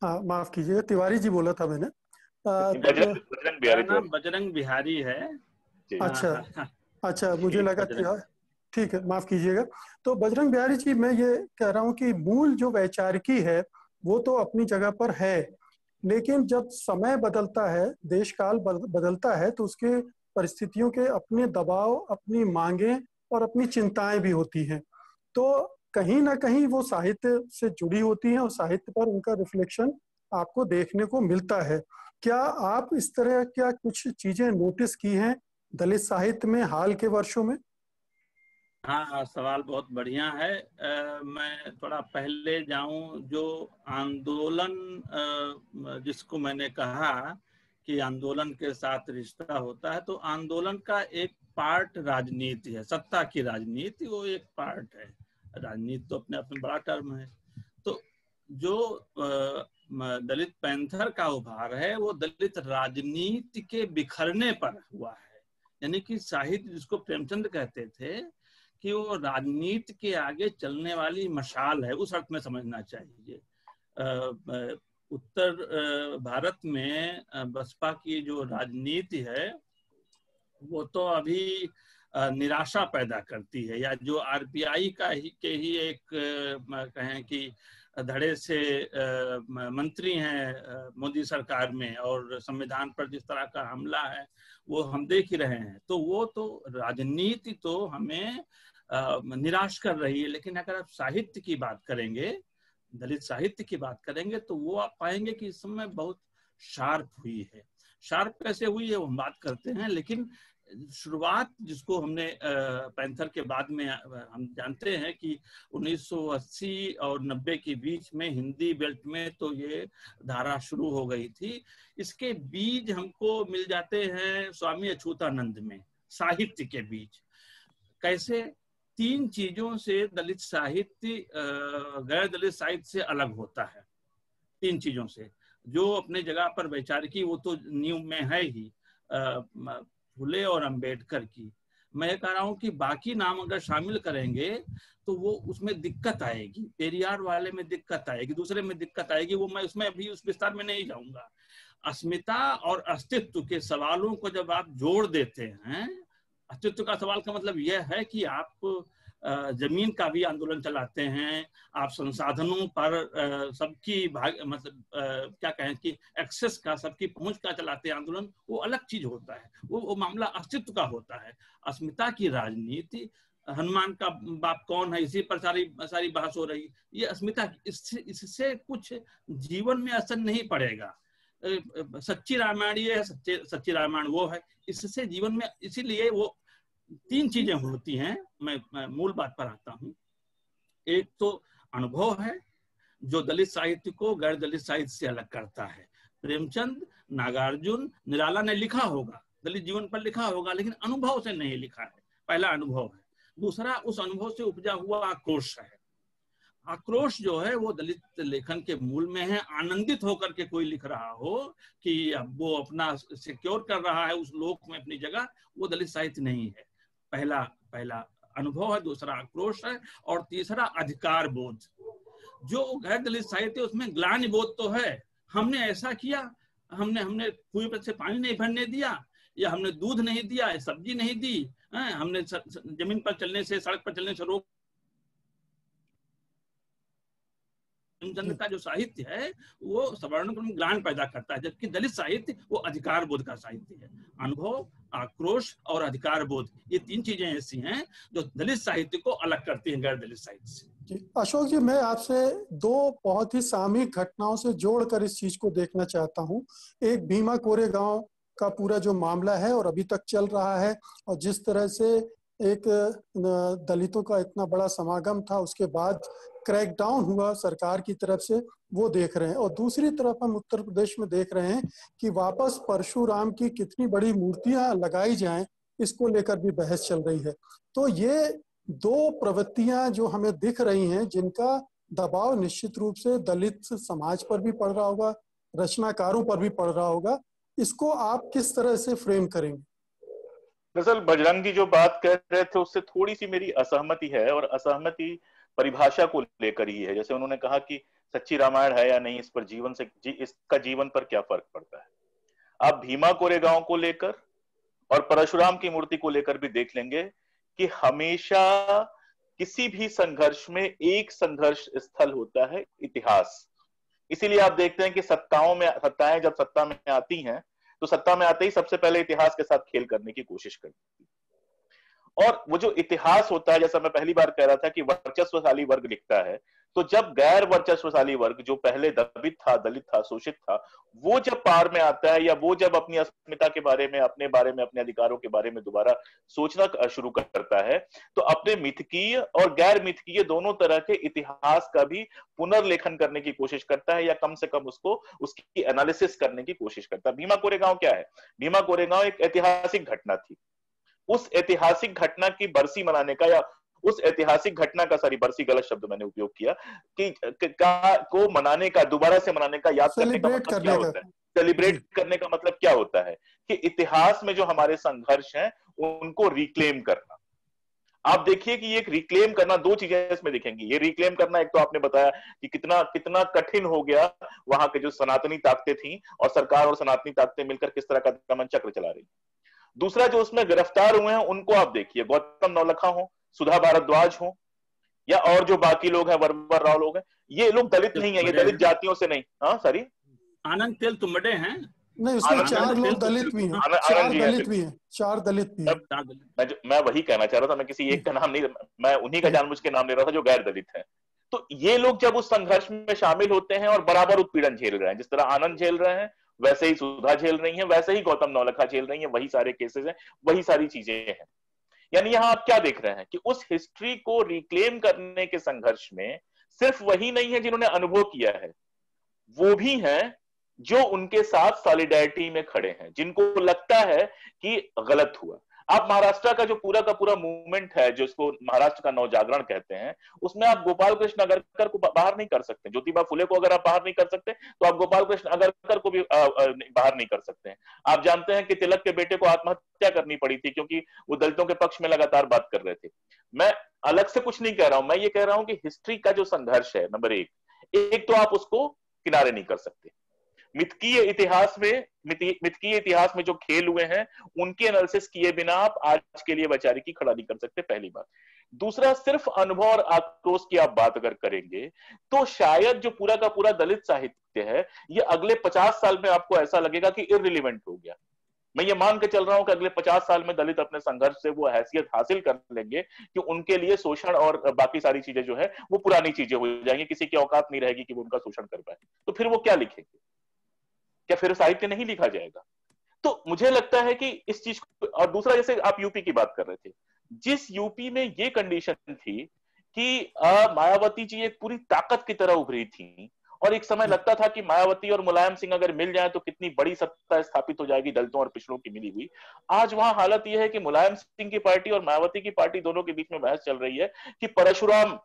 [SPEAKER 1] हाँ माफ कीजिएगा, तिवारी जी बोला था मैंने।
[SPEAKER 4] बजरंग बिहारी,
[SPEAKER 3] नाम बजरंग बिहारी है।
[SPEAKER 1] अच्छा मुझे लगा ठीक है, माफ कीजिएगा। तो बजरंग बिहारी जी, मैं ये कह रहा हूँ कि मूल जो वैचारिकी है वो तो अपनी जगह पर है, लेकिन जब समय बदलता है, देश काल बदलता है, तो उसके परिस्थितियों के अपने दबाव, अपनी मांगे और अपनी चिंताएं भी होती हैं। तो कहीं ना कहीं वो साहित्य से जुड़ी होती हैं और साहित्य पर उनका रिफ्लेक्शन आपको देखने को मिलता है। क्या आप इस तरह क्या कुछ चीजें नोटिस की हैं दलित साहित्य में हाल के वर्षों में?
[SPEAKER 3] हाँ, सवाल बहुत बढ़िया है। मैं थोड़ा पहले जाऊं, जो आंदोलन जिसको मैंने कहा कि आंदोलन के साथ रिश्ता होता है, तो आंदोलन का एक पार्ट राजनीति है, सत्ता की राजनीति वो एक पार्ट है। राजनीति तो अपने आप में बड़ा टर्म है। तो जो दलित पैंथर का उभार है वो दलित राजनीति के बिखरने पर हुआ है। यानी कि साहित्य जिसको प्रेमचंद कहते थे कि वो राजनीति के आगे चलने वाली मशाल है, उस अर्थ में समझना चाहिए। उत्तर भारत में बसपा की जो राजनीति है वो तो अभी निराशा पैदा करती है, या जो आरपीआई के ही एक कहें कि धड़े से मंत्री हैं मोदी सरकार में, और संविधान पर जिस तरह का हमला है वो हम देख ही रहे हैं। तो वो तो राजनीति तो हमें निराश कर रही है। लेकिन अगर आप साहित्य की बात करेंगे, दलित साहित्य की बात करेंगे, तो वो आप पाएंगे कि इस समय बहुत शार्प हुई है। शार्प कैसे हुई है वो हम बात करते हैं, लेकिन शुरुआत जिसको हमने पैंथर के बाद में हम जानते हैं कि 1980 और 90 के बीच में हिंदी बेल्ट में तो ये धारा शुरू हो गई थी। इसके बीज हमको मिल जाते हैं स्वामी अछूतानंद में, साहित्य के बीज। कैसे? 3 चीजों से दलित साहित्य गैर दलित साहित्य से अलग होता है। 3 चीजों से, जो अपने जगह पर वैचारिकी वो तो नींव में है ही, फुले और अंबेडकर की। मैं कह रहा हूं कि बाकी नाम अगर शामिल करेंगे तो वो उसमें दिक्कत आएगी, पेरियार वाले में दिक्कत आएगी, दूसरे में दिक्कत आएगी, वो मैं उसमें अभी उस विस्तार में नहीं जाऊंगा। अस्मिता और अस्तित्व के सवालों को जब आप जोड़ देते हैं, अस्तित्व का सवाल का मतलब यह है कि आप जमीन का भी आंदोलन चलाते हैं, आप संसाधनों पर सबकी मतलब क्या कहें कि एक्सेस का, सबकी पहुंच का चलाते हैं आंदोलन, वो अलग चीज होता है। वो मामला अस्तित्व का होता है। अस्मिता की राजनीति, हनुमान का बाप कौन है, इसी पर सारी बहस हो रही। ये अस्मिता, इससे कुछ जीवन में असर नहीं पड़ेगा। सच्ची रामायण ये है, सच्ची रामायण वो है, इससे जीवन में, इसीलिए वो 3 चीजें होती हैं। मैं मूल बात पर आता हूं। एक तो अनुभव है जो दलित साहित्य को गैर दलित साहित्य से अलग करता है। प्रेमचंद, नागार्जुन, निराला ने लिखा होगा, दलित जीवन पर लिखा होगा, लेकिन अनुभव से नहीं लिखा है। पहला अनुभव है। दूसरा, उस अनुभव से उपजा हुआ आक्रोश है। आक्रोश जो है वो दलित लेखन के मूल में है। आनंदित होकर के कोई लिख रहा हो कि अब वो अपना सिक्योर कर रहा है उस लोक में अपनी जगह, वो दलित साहित्य नहीं है। पहला अनुभव है, दूसरा आक्रोश है, और तीसरा अधिकार बोध। जो गैर दलित साहित्य उसमें ग्लानि बोध तो है, हमने ऐसा किया, हमने कुएं पर से पानी नहीं भरने दिया, या हमने दूध नहीं दिया, सब्जी नहीं दी, हमने जमीन पर चलने से, सड़क पर चलने से रोक। प्रेमचंद का जो साहित्य है वो सवर्ण को ग्लानि पैदा करता है, जबकि दलित साहित्य वो अधिकार बोध का साहित्य है। अनुभव, आक्रोश और अधिकार बोध, ये 3 चीजें ऐसी हैं जो दलित साहित्य को अलग करती हैं गैर दलित साहित्य से।
[SPEAKER 1] अशोक जी, मैं आपसे 2 बहुत ही सामयिक घटनाओं से जोड़कर इस चीज को देखना चाहता हूँ। एक भीमा कोरेगांव का पूरा जो मामला है और अभी तक चल रहा है, और जिस तरह से एक दलितों का इतना बड़ा समागम था, उसके बाद क्रैकडाउन हुआ सरकार की तरफ से, वो देख रहे हैं। और दूसरी तरफ हम उत्तर प्रदेश में देख रहे हैं कि वापस परशुराम की कितनी बड़ी मूर्तियां लगाई जाएं, इसको लेकर भी बहस चल रही है। तो ये 2 प्रवृत्तियां जो हमें दिख रही हैं, जिनका दबाव निश्चित रूप से दलित समाज पर भी पड़ रहा होगा, रचनाकारों पर भी पड़ रहा होगा, इसको आप किस तरह से फ्रेम करेंगे?
[SPEAKER 4] दरअसल बजरंग जी जो बात कर रहे थे उससे थोड़ी सी मेरी असहमति है, और असहमति परिभाषा को लेकर ही है। जैसे उन्होंने कहा कि सच्ची रामायण है या नहीं, इस पर जीवन से इसका जीवन पर क्या फर्क पड़ता है। आप भीमा कोरेगांव को लेकर और परशुराम की मूर्ति को लेकर भी देख लेंगे कि हमेशा किसी भी संघर्ष में एक संघर्ष स्थल होता है इतिहास। इसीलिए आप देखते हैं कि सत्ताएं जब सत्ता में आती हैं तो सत्ता में आते ही सबसे पहले इतिहास के साथ खेल करने की कोशिश करती थी। और वो जो इतिहास होता है, जैसा मैं पहली बार कह रहा था कि वर्चस्वशाली वर्ग लिखता है, तो जब गैर वर्चस्वशाली वर्ग जो पहले दबित था, दलित था, शोषित था, वो जब पार में आता है, या वो जब अपनी अस्मिता के बारे में, अपने बारे में, अपने अधिकारों के बारे में दोबारा सोचना शुरू करता है, तो अपने मिथकीय और गैर मिथकीय दोनों तरह के इतिहास का भी पुनर्लेखन करने की कोशिश करता है, या कम से कम उसको, उसकी एनालिसिस करने की कोशिश करता है। भीमा कोरेगांव क्या है? भीमा कोरेगांव एक ऐतिहासिक घटना थी। उस ऐतिहासिक घटना की बरसी मनाने का, या उस ऐतिहासिक घटना का, सॉरी बरसी गलत शब्द मैंने उपयोग किया, को मनाने का, दोबारा से मनाने का, याद करने का मतलब क्या होता है? सेलिब्रेट करने का मतलब क्या होता है? कि इतिहास में जो हमारे संघर्ष हैं उनको रिक्लेम करना। आप देखिए कि ये एक रिक्लेम करना, दो चीजें इसमें दिखेंगी। ये रिक्लेम करना, एक तो आपने बताया कि कितना कितना कठिन हो गया, वहां के जो सनातनी ताकतें थी और सरकार और सनातनी ताकतें मिलकर किस तरह का दमन चक्र चला रही। दूसरा, जो उसमें गिरफ्तार हुए हैं उनको आप देखिए, गौतम नवलखा हो, सुधा भारद्वाज हो, या और जो बाकी लोग हैं, वरवर राव लोग हैं, ये लोग दलित नहीं है, ये दलित जातियों से नहीं। हाँ सॉरी,
[SPEAKER 3] आनंद तेल तुमबड़े हैं
[SPEAKER 1] नहीं, उसमें चार लोग दलित भी हैं, चार दलित भी हैं, चार दलित भी हैं।
[SPEAKER 4] मैं वही कहना चाह रहा था, मैं किसी एक का नाम नहीं, मैं उन्हीं का जानबूझ के नाम ले रहा था जो गैर दलित है। तो ये लोग जब उस संघर्ष में शामिल होते हैं और बराबर उत्पीड़न झेल रहे हैं, जिस तरह आनंद झेल रहे हैं वैसे ही सुधा झेल रही है, वैसे ही गौतम नवलखा झेल रही है, वही सारे केसेस हैं, वही सारी चीजें हैं। यानी यहां आप क्या देख रहे हैं कि उस हिस्ट्री को रिक्लेम करने के संघर्ष में सिर्फ वही नहीं है जिन्होंने अनुभव किया है, वो भी हैं जो उनके साथ सॉलिडारिटी में खड़े हैं, जिनको लगता है कि गलत हुआ। आप महाराष्ट्र का जो पूरा मूवमेंट है, जो इसको महाराष्ट्र का नवजागरण कहते हैं, उसमें आप गोपाल कृष्ण अगरकर को बाहर नहीं कर सकते। ज्योतिबा फुले को अगर आप बाहर नहीं कर सकते, तो आप गोपाल कृष्ण अगरकर को भी बाहर नहीं कर सकते हैं। आप जानते हैं कि तिलक के बेटे को आत्महत्या करनी पड़ी थी क्योंकि वो दलितों के पक्ष में लगातार बात कर रहे थे। मैं अलग से कुछ नहीं कह रहा हूं, मैं ये कह रहा हूं कि हिस्ट्री का जो संघर्ष है, नंबर एक तो आप उसको किनारे नहीं कर सकते। मिथकीय इतिहास में जो खेल हुए हैं उनके एनालिसिस किए बिना आप आज के लिए वैचारिकी खड़ा नहीं कर सकते, पहली बात। दूसरा, सिर्फ अनुभव और आक्रोश की आप बात अगर करेंगे तो शायद जो पूरा का पूरा दलित साहित्य है, ये अगले 50 साल में आपको ऐसा लगेगा कि इररिलेवेंट हो गया। मैं ये मान के चल रहा हूं कि अगले 50 साल में दलित अपने संघर्ष से वो हैसियत हासिल कर लेंगे कि उनके लिए शोषण और बाकी सारी चीजें जो है वो पुरानी चीजें हो जाएंगी, किसी की औकात नहीं रहेगी कि वो उनका शोषण कर पाए। तो फिर वो क्या लिखेंगे? क्या फिर साहित्य नहीं लिखा जाएगा? तो मुझे लगता है कि इस चीज को, और दूसरा, जैसे आप यूपी की बात कर रहे थे, जिस यूपी में ये कंडीशन थी कि मायावती जी एक पूरी ताकत की तरह उभरी थी, और एक समय लगता था कि मायावती और मुलायम सिंह अगर मिल जाए तो कितनी बड़ी सत्ता स्थापित हो जाएगी दलितों और पिछड़ों की मिली हुई। आज वहां हालत यह है कि मुलायम सिंह की पार्टी और मायावती की पार्टी दोनों के बीच में बहस चल रही है कि परशुराम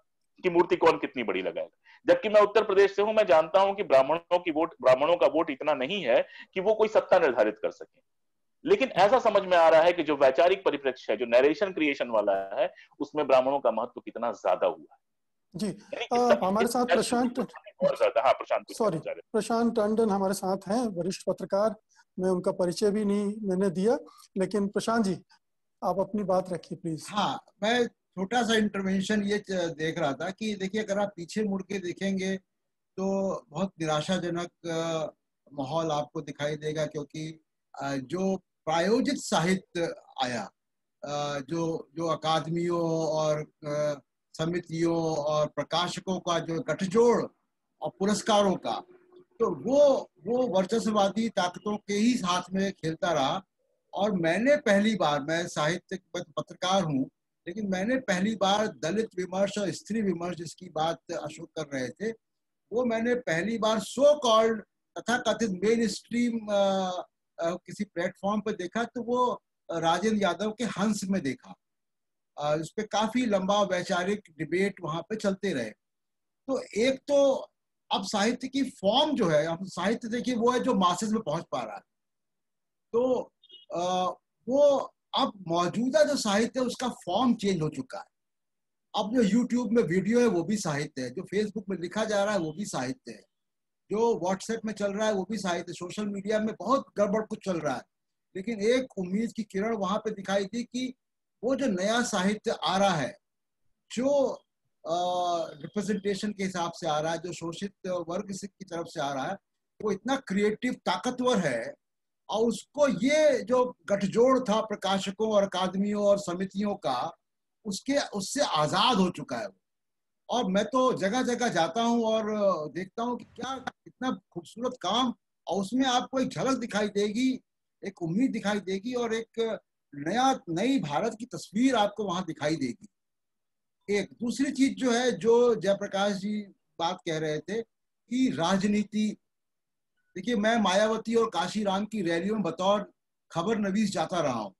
[SPEAKER 4] की मूर्ति कौन कितनी बड़ी लगाएगा। जबकि मैं उत्तर प्रदेश से हूं, मैं जानता हूं कि ब्राह्मणों का वोट इतना नहीं है कि वो कोई सत्ता निर्धारित कर सके। लेकिन ऐसा समझ में आ रहा है कि जो वैचारिक परिप्रेक्ष्य है, जो नरेशन क्रिएशन वाला है, उसमें ब्राह्मणों का महत्व कितना ज्यादा हुआ है।
[SPEAKER 1] जी, हमारे साथ प्रशांत,
[SPEAKER 4] हाँ प्रशांत,
[SPEAKER 1] सॉरी प्रशांत टंडन हमारे साथ हैं, वरिष्ठ पत्रकार। मैं उनका परिचय भी नहीं मैंने दिया, लेकिन प्रशांत जी आप अपनी बात रखिए प्लीज।
[SPEAKER 5] हाँ, मैं छोटा सा इंटरवेंशन ये देख रहा था कि देखिए, अगर आप पीछे मुड़ के देखेंगे तो बहुत निराशाजनक माहौल आपको दिखाई देगा, क्योंकि जो प्रायोजित साहित्य आया, जो अकादमियों और समितियों और प्रकाशकों का जो गठजोड़ और पुरस्कारों का, तो वो वर्चस्ववादी ताकतों के ही साथ में खेलता रहा। और मैंने पहली बार, मैं साहित्यिक पत्रकार हूँ, लेकिन मैंने पहली बार दलित विमर्श और स्त्री विमर्श, जिसकी बात अशोक कर रहे थे, वो मैंने पहली बार सो कॉल्ड तथा कथित मेन स्ट्रीम किसी प्लेटफॉर्म पर देखा, तो वो राजेंद्र यादव के हंस में देखा। इस पे काफी लंबा वैचारिक डिबेट वहां पे चलते रहे। तो एक तो अब साहित्य की फॉर्म जो है, अब साहित्य देखिए वो है जो मासेस में पहुंच पा रहा है। तो वो अब मौजूदा जो साहित्य है उसका फॉर्म चेंज हो चुका है। अब जो यूट्यूब में वीडियो है वो भी साहित्य है, जो फेसबुक में लिखा जा रहा है वो भी साहित्य है, जो व्हाट्सएप में चल रहा है वो भी साहित्य, सोशल मीडिया में बहुत गड़बड़ कुछ चल रहा है। लेकिन एक उम्मीद की किरण वहां पे दिखाई दी कि वो जो नया साहित्य आ रहा है, जो रिप्रेजेंटेशन के हिसाब से आ रहा है, जो शोषित वर्ग की तरफ से आ रहा है, वो इतना क्रिएटिव, ताकतवर है और उसको ये जो गठजोड़ था प्रकाशकों और अकादमियों और समितियों का, उससे आजाद हो चुका है। और मैं तो जगह जगह जाता हूँ और देखता हूँ कि क्या कितना खूबसूरत काम, और उसमें आपको एक झलक दिखाई देगी, एक उम्मीद दिखाई देगी, और एक नई भारत की तस्वीर आपको वहां दिखाई देगी। एक दूसरी चीज जो है, जो जयप्रकाश जी बात कह रहे थे कि राजनीति, देखिए मैं मायावती और काशीराम की रैलियों में बतौर खबर नवीस जाता रहा हूँ,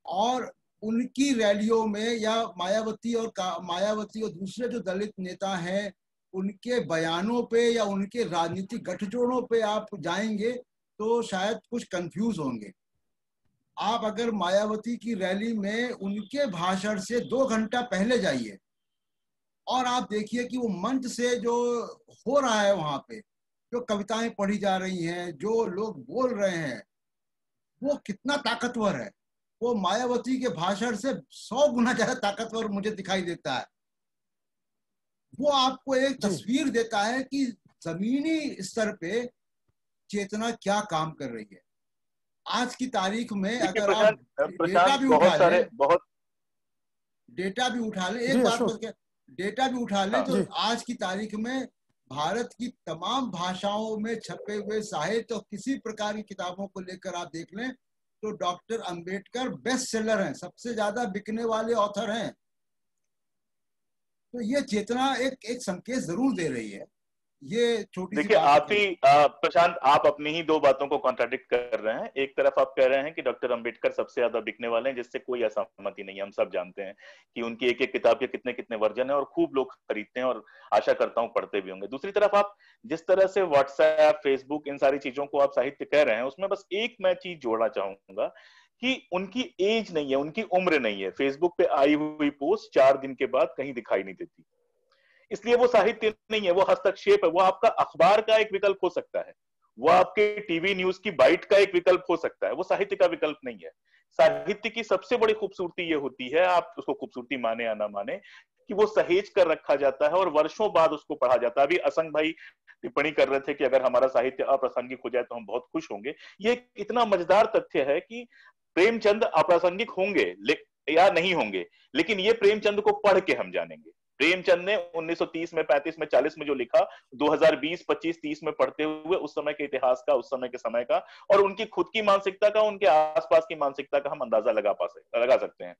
[SPEAKER 5] और उनकी रैलियों में या मायावती और दूसरे जो दलित नेता हैं उनके बयानों पे या उनके राजनीतिक गठजोड़ों पे आप जाएंगे तो शायद कुछ कंफ्यूज होंगे। आप अगर मायावती की रैली में उनके भाषण से 2 घंटा पहले जाइए और आप देखिए कि वो मंच से जो हो रहा है वहां पे, जो कविताएं पढ़ी जा रही हैं, जो लोग बोल रहे हैं, वो कितना ताकतवर है। वो मायावती के भाषण से 100 गुना ज्यादा ताकतवर मुझे दिखाई देता है। वो आपको एक तस्वीर देता है कि जमीनी स्तर पे चेतना क्या काम कर रही है। आज की तारीख में अगर आप डेटा भी उठा लें, एक बात बस, डेटा भी उठा लें तो आज की तारीख में भारत की तमाम भाषाओं में छपे हुए साहित्य और किसी प्रकार की किताबों को लेकर आप देख लें तो डॉक्टर अंबेडकर बेस्ट सेलर हैं, सबसे ज्यादा बिकने वाले ऑथर हैं। तो ये चेतना एक संकेत जरूर दे रही है। ये छोटी सी बात।
[SPEAKER 4] आप ही प्रशांत, आप अपनी ही 2 बातों को कॉन्ट्राडिक्ट कर रहे हैं। एक तरफ आप कह रहे हैं कि डॉक्टर अंबेडकर सबसे ज्यादा बिकने वाले हैं, जिससे कोई असहमति नहीं है, हम सब जानते हैं कि उनकी एक एक किताब के कितने कितने वर्जन है और खूब लोग खरीदते हैं और आशा करता हूं पढ़ते भी होंगे। दूसरी तरफ आप जिस तरह से व्हाट्सएप, फेसबुक, इन सारी चीजों को आप साहित्य कह रहे हैं, उसमें बस एक मैं चीज जोड़ना चाहूंगा कि उनकी एज नहीं है, उनकी उम्र नहीं है। फेसबुक पे आई हुई पोस्ट 4 दिन के बाद कहीं दिखाई नहीं देती, इसलिए वो साहित्य नहीं है, वो हस्तक्षेप है। वो आपका अखबार का एक विकल्प हो सकता है, वो आपके टीवी न्यूज की बाइट का एक विकल्प हो सकता है, वो साहित्य का विकल्प नहीं है। साहित्य की सबसे बड़ी खूबसूरती ये होती है, आप उसको खूबसूरती माने या ना माने, कि वो सहेज कर रखा जाता है और वर्षों बाद उसको पढ़ा जाता है। अभी असंग भाई टिप्पणी कर रहे थे कि अगर हमारा साहित्य अप्रासंगिक हो जाए तो हम बहुत खुश होंगे। ये इतना मजेदार तथ्य है कि प्रेमचंद अप्रासंगिक होंगे या नहीं होंगे, लेकिन ये प्रेमचंद को पढ़ के हम जानेंगे। प्रेमचंद ने 1930 में, 35 में, 40 में जो लिखा, 2020, 25, 30 में पढ़ते हुए उस समय के इतिहास का, उस समय के समय का और उनकी खुद की मानसिकता का, उनके आसपास की मानसिकता का हम अंदाजा लगा सकते हैं।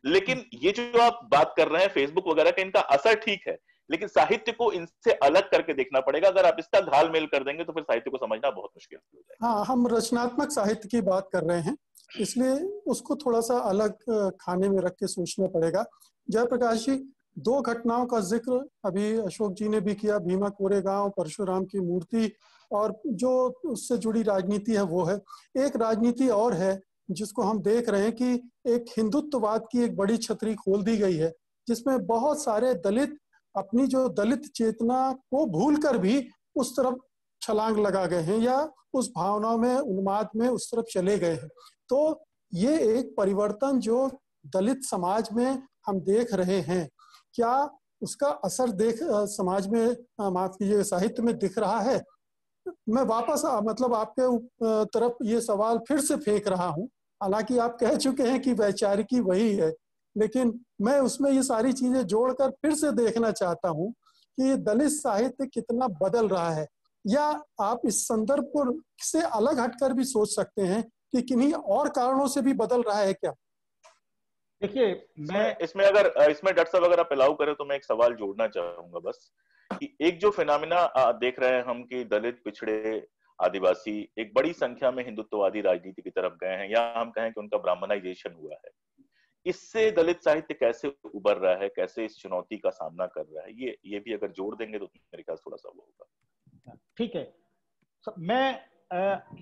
[SPEAKER 4] लेकिन ये जो आप बात कर रहे हैं फेसबुक वगैरह का, इनका असर ठीक है, लेकिन साहित्य को इनसे अलग करके देखना पड़ेगा। अगर आप इसका घालमेल कर देंगे तो फिर साहित्य को समझना बहुत मुश्किल हो जाएगा।
[SPEAKER 1] हाँ, हम रचनात्मक साहित्य की बात कर रहे हैं, इसलिए उसको थोड़ा सा अलग खाने में रख के सोचना पड़ेगा। जयप्रकाश जी, 2 घटनाओं का जिक्र अभी अशोक जी ने भी किया, भीमा कोरेगांव, परशुराम की मूर्ति और जो उससे जुड़ी राजनीति है वो है। एक राजनीति और है जिसको हम देख रहे हैं कि एक हिंदुत्ववाद की एक बड़ी छतरी खोल दी गई है, जिसमें बहुत सारे दलित अपनी जो दलित चेतना को भूलकर भी उस तरफ छलांग लगा गए हैं या उस भावनाओं में, उन्माद में उस तरफ चले गए हैं। तो ये एक परिवर्तन जो दलित समाज में हम देख रहे हैं, क्या उसका असर समाज में, माफ कीजिए, साहित्य में दिख रहा है? मैं वापस मतलब आपके तरफ ये सवाल फिर से फेंक रहा हूँ। हालांकि आप कह चुके हैं कि वैचारिकी वही है, लेकिन मैं उसमें ये सारी चीजें जोड़कर फिर से देखना चाहता हूँ कि दलित साहित्य कितना बदल रहा है, या आप इस संदर्भ को से अलग हटकर भी सोच सकते हैं कि किन्हीं और कारणों से भी बदल रहा है क्या?
[SPEAKER 2] देखिए, मैं
[SPEAKER 4] इसमें डॉक्टर साहब अगर आप अलाउ करें तो मैं एक सवाल जोड़ना चाहूंगा बस, कि एक जो फिनोमिना देख रहे हैं हम कि दलित, पिछड़े, आदिवासी एक बड़ी संख्या में हिंदुत्ववादी राजनीति की तरफ गए हैं, या हम कहें कि उनका ब्राह्मणाइजेशन हुआ है, इससे दलित साहित्य कैसे उबर रहा है, कैसे इस चुनौती का सामना कर रहा है, ये भी अगर जोड़ देंगे तो मेरे ख्याल थोड़ा सा वो होगा।
[SPEAKER 2] ठीक है, मैं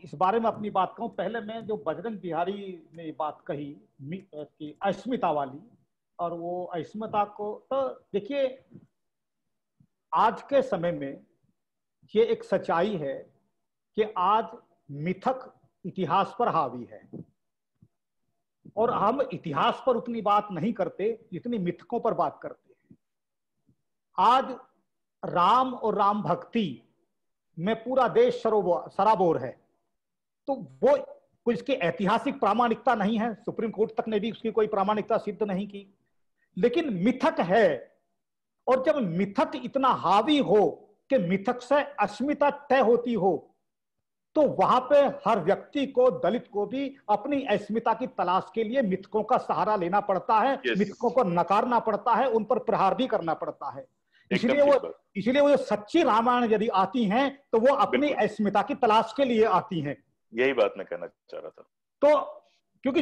[SPEAKER 2] इस बारे में अपनी बात कहूं। पहले मैं जो बजरंग बिहारी ने बात कही कि अस्मिता वाली, और वो अस्मिता को, तो देखिए आज के समय में ये एक सच्चाई है कि आज मिथक इतिहास पर हावी है, और हम इतिहास पर उतनी बात नहीं करते जितनी मिथकों पर बात करते हैं। आज राम और राम भक्ति में पूरा देश सराबोर है, तो वो कोई इसकी ऐतिहासिक प्रामाणिकता नहीं है, सुप्रीम कोर्ट तक ने भी उसकी कोई प्रामाणिकता सिद्ध नहीं की, लेकिन मिथक है। और जब मिथक इतना हावी हो कि मिथक से अस्मिता तय होती हो, तो वहां पे हर व्यक्ति को, दलित को भी अपनी अस्मिता की तलाश के लिए मिथकों का सहारा लेना पड़ता है। मिथकों को नकारना पड़ता है, उन पर प्रहार भी करना पड़ता है। इसलिए वो जो सच्ची रामायण यदि आती हैं तो वो अपनी अस्मिता की तलाश के लिए आती हैं।
[SPEAKER 4] यही बात मैं कहना चाह रहा था।
[SPEAKER 2] तो क्योंकि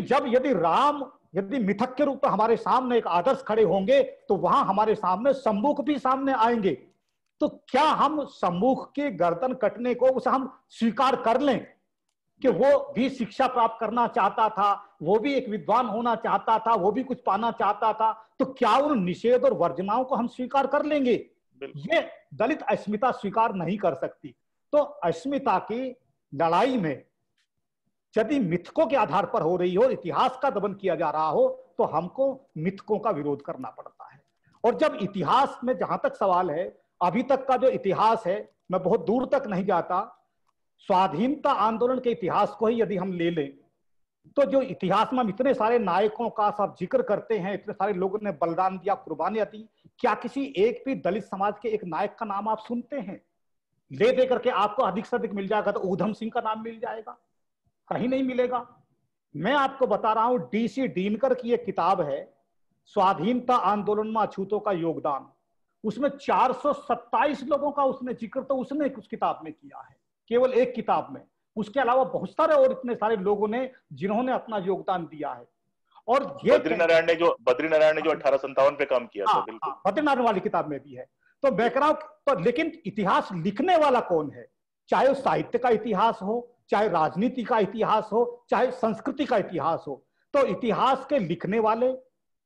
[SPEAKER 2] यदि मिथक के रूप में हमारे सामने एक आदर्श खड़े होंगे तो वहां हमारे सामने सम्मुख भी सामने आएंगे। तो क्या हम सम्मुख की गर्दन कटने को उसे हम स्वीकार कर लें कि वो भी शिक्षा प्राप्त करना चाहता था, वो भी एक विद्वान होना चाहता था, वो भी कुछ पाना चाहता था, तो क्या उन निषेध और वर्जनाओं को हम स्वीकार कर लेंगे? ये दलित अस्मिता स्वीकार नहीं कर सकती। तो अस्मिता की लड़ाई में यदि मिथकों के आधार पर हो रही हो, इतिहास का दमन किया जा रहा हो, तो हमको मिथकों का विरोध करना पड़ता है। और जब इतिहास में जहां तक सवाल है, अभी तक का जो इतिहास है, मैं बहुत दूर तक नहीं जाता, स्वाधीनता आंदोलन के इतिहास को ही यदि हम ले लें तो जो इतिहास में हम इतने सारे नायकों का सब जिक्र करते हैं, इतने सारे लोगों ने बलिदान दिया, कुर्बानियां दी, क्या किसी एक भी दलित समाज के एक नायक का नाम आप सुनते हैं? ले दे करके आपको अधिक से अधिक मिल जाएगा तो ऊधम सिंह का नाम मिल जाएगा, कहीं नहीं मिलेगा। मैं आपको बता रहा हूं, DC डीनकर की एक किताब है, स्वाधीनता आंदोलन में अछूतों का योगदान, उसमें 427 लोगों का उसने जिक्र तो उसने उस किताब में किया है, केवल एक किताब में। उसके अलावा बहुत सारे और इतने सारे लोगों ने जिन्होंने अपना योगदान दिया है। और ये
[SPEAKER 4] बद्रीनारायण ने जो 1857 पे काम किया था, बिल्कुल
[SPEAKER 2] बद्रीनारायण वाली किताब में भी है। तो बैकग्राउंड तो, लेकिन इतिहास लिखने वाला कौन है? चाहे वो साहित्य का इतिहास हो, चाहे राजनीति का इतिहास हो, चाहे संस्कृति का इतिहास हो, तो इतिहास के लिखने वाले,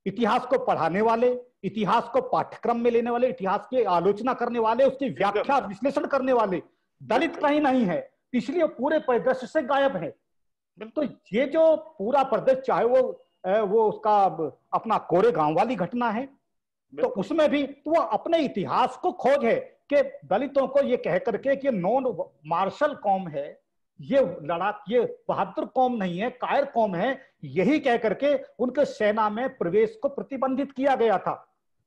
[SPEAKER 2] इतिहास को पढ़ाने वाले, इतिहास को पाठ्यक्रम में लेने वाले, इतिहास की आलोचना करने वाले, उसकी व्याख्या विश्लेषण करने वाले दलित कहीं नहीं है, इसलिए पूरे परिदृश्य से गायब है। तो ये जो पूरा प्रदेश, चाहे वो उसका अपना कोरेगांव वाली घटना है, तो उसमें भी तो वो अपने इतिहास को खोज है कि दलितों को ये कह करके कि नॉन मार्शल कौम है, ये बहादुर कौम नहीं है, कायर कौम है, यही कह करके उनके सेना में प्रवेश को प्रतिबंधित किया गया था।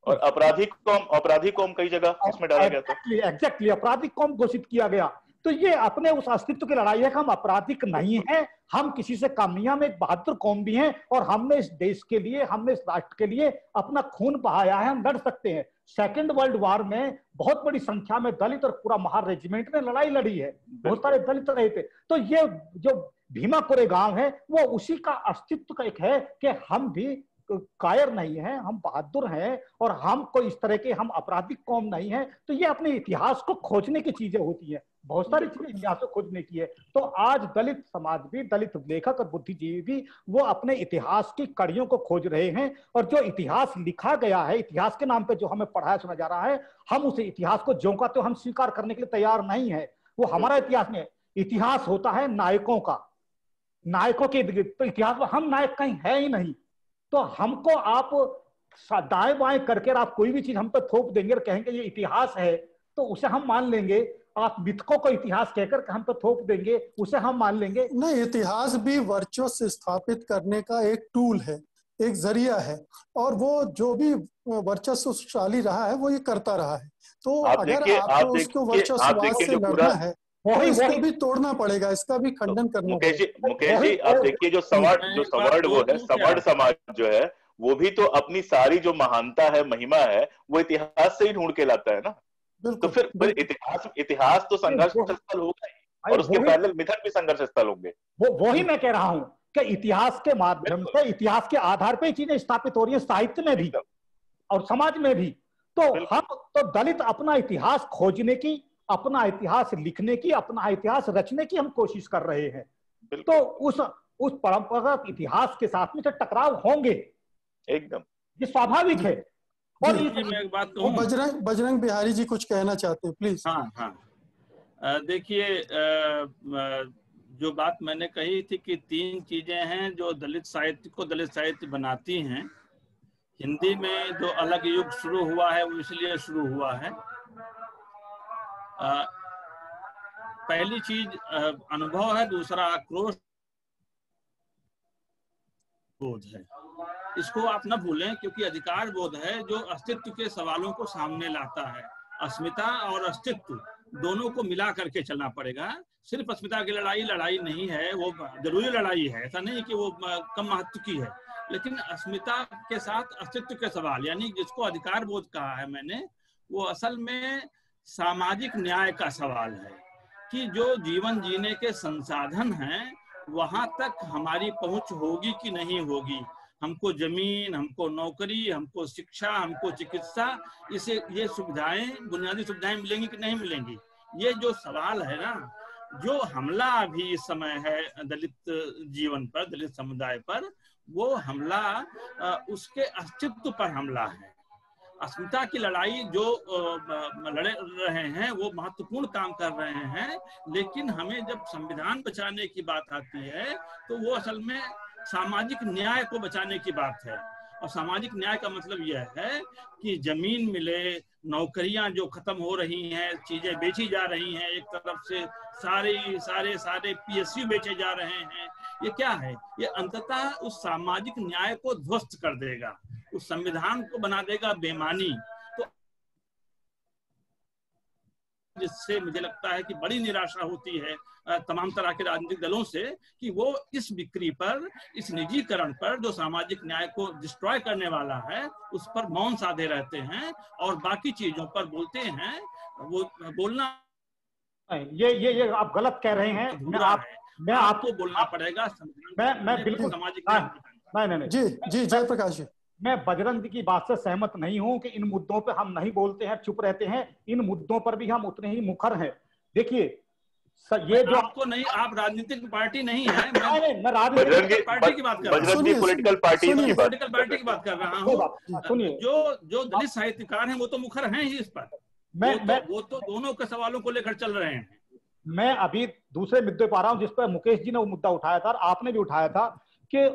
[SPEAKER 4] और अपराधी कौम कई जगह इसमें डाला गया था।
[SPEAKER 2] एग्जैक्टली अपराधिक कौम घोषित किया गया। तो ये अपने उस अस्तित्व की लड़ाई है कि हम अपराधिक नहीं हैं, हम किसी से कम नहीं, हम एक बहादुर कौम भी हैं, और हमने इस देश के लिए, हमने इस राष्ट्र के लिए अपना खून बहाया है, हम लड़ सकते हैं। सेकेंड वर्ल्ड वॉर में बहुत बड़ी संख्या में दलित और पूरा महार रेजिमेंट ने लड़ाई लड़ी है, बहुत सारे दलित रहे थे। तो ये जो भीमा कोरेगांव है वो उसी का अस्तित्व का एक है कि हम भी कायर नहीं है, हम बहादुर हैं, और हम कोई इस तरह के हम आपराधिक कौम नहीं है। तो ये अपने इतिहास को खोजने की चीजें होती है, बहुत सारी चीजें इतिहास को खोजने की है। तो आज दलित समाज भी, दलित लेखक और बुद्धिजीवी भी वो अपने इतिहास की कड़ियों को खोज रहे हैं, और जो इतिहास लिखा गया है, इतिहास के नाम पे जो हमें पढ़ाया सुना जा रहा है, हम उस इतिहास को ज्यों का त्यों हम स्वीकार करने के लिए तैयार नहीं है। वो हमारा इतिहास में, इतिहास होता है नायकों का, नायकों के, तो इतिहास में हम नायक कहीं है ही नहीं। तो हमको आप दाएं बाएं करके आप कोई भी चीज हम पे थोप देंगे और कहेंगे ये इतिहास है, तो उसे हम मान लेंगे। आप मिथकों को इतिहास कहकर हम पे थोप देंगे, उसे हम मान लेंगे
[SPEAKER 1] नहीं। इतिहास भी वर्चस्व स्थापित करने का एक टूल है, एक जरिया है, और वो जो भी वर्चस्वशाली रहा है वो ये करता रहा है। तो अगर आपको उसको वर्चस्ववाद से लड़ना है तो इसको भी तोड़ना पड़ेगा, इसका भी खंडन करना पड़ेगा।
[SPEAKER 4] मुकेश जी आप देखिए, जो सवर्ण वो है, सवर्ण समाज जो है, वो भी तो अपनी सारी जो महानता है, महिमा है, वो इतिहास से ही ढूंढ के लाता है ना। तो फिर इतिहास तो संघर्ष स्थल होगा ही, और उसके पहले मिथक भी संघर्ष स्थल होंगे।
[SPEAKER 2] वही मैं कह रहा हूं कि इतिहास के माध्यम से, इतिहास के आधार पर चीजें स्थापित हो रही है, साहित्य में भी और समाज में भी। तो हम तो दलित अपना इतिहास खोजने की, अपना इतिहास लिखने की, अपना इतिहास रचने की हम कोशिश कर रहे हैं। तो उस परंपरागत इतिहास के साथ में तो टकराव होंगे, एकदम, ये स्वाभाविक है। और
[SPEAKER 3] मैं एक बात कहूं,
[SPEAKER 1] बजरंग बिहारी जी कुछ कहना चाहते हैं, प्लीज।
[SPEAKER 3] हाँ, देखिए, जो बात मैंने कही थी कि 3 चीजें हैं जो दलित साहित्य को दलित साहित्य बनाती हैं। हिंदी में जो अलग युग शुरू हुआ है वो इसलिए शुरू हुआ है, पहली चीज अनुभव है, दूसरा आक्रोश बोध है। इसको आप न भूलें, क्योंकि अधिकार बोध है जो अस्तित्व के सवालों को सामने लाता है। अस्मिता और अस्तित्व दोनों को मिला करके चलना पड़ेगा। सिर्फ अस्मिता की लड़ाई नहीं है, वो जरूरी लड़ाई है, ऐसा नहीं कि वो कम महत्व की है, लेकिन अस्मिता के साथ अस्तित्व के सवाल, यानी जिसको अधिकार बोध कहा है मैंने, वो असल में सामाजिक न्याय का सवाल है कि जो जीवन जीने के संसाधन हैं वहां तक हमारी पहुंच होगी कि नहीं होगी। हमको जमीन, हमको नौकरी, हमको शिक्षा, हमको चिकित्सा, इसे ये सुविधाएं, बुनियादी सुविधाएं मिलेंगी कि नहीं मिलेंगी, ये जो सवाल है ना, जो हमला अभी इस समय है दलित जीवन पर, दलित समुदाय पर, वो हमला उसके अस्तित्व पर हमला है। अस्मिता की लड़ाई जो लड़ रहे हैं वो महत्वपूर्ण काम कर रहे हैं, लेकिन हमें जब संविधान बचाने की बात आती है तो वो असल में सामाजिक न्याय को बचाने की बात है। और सामाजिक न्याय का मतलब यह है कि जमीन मिले, नौकरियां जो खत्म हो रही हैं, चीजें बेची जा रही हैं, एक तरफ से सारे PSU बेचे जा रहे हैं, ये क्या है? ये अंततः उस सामाजिक न्याय को ध्वस्त कर देगा, उस संविधान को बना देगा बेमानी। तो जिससे मुझे लगता है कि बड़ी निराशा होती है तमाम तरह के राजनीतिक दलों से कि वो इस बिक्री पर, इस निजीकरण पर, जो सामाजिक न्याय को डिस्ट्रॉय करने वाला है, उस पर मौन साधे रहते हैं और बाकी चीजों पर बोलते हैं। वो बोलना
[SPEAKER 2] ये आप गलत कह रहे हैं। मैं आपको बोलना पड़ेगा। मैं बिल्कुल सामाजिक नहीं।
[SPEAKER 1] जी जयप्रकाश जी,
[SPEAKER 2] मैं बजरंग की बात से सहमत नहीं हूं कि इन मुद्दों पे हम नहीं बोलते हैं, चुप रहते हैं। इन मुद्दों पर भी हम उतने ही मुखर हैं। देखिए ये जो
[SPEAKER 3] आपको नहीं, आप राजनीतिक पार्टी नहीं है,
[SPEAKER 2] मैं राजनीतिक पार्टी की बात कर रहा हूँ,
[SPEAKER 3] पॉलिटिकल पार्टी की बात कर रहा हूँ।
[SPEAKER 2] सुनिए,
[SPEAKER 3] जो दलित साहित्यकार हैं वो तो मुखर हैं ही इस पर, वो तो दोनों के सवालों को लेकर चल रहे हैं।
[SPEAKER 2] मैं अभी दूसरे मुद्दे पर आ रहा हूँ जिस पर मुकेश जी ने वो मुद्दा उठाया था और आपने भी उठाया था कि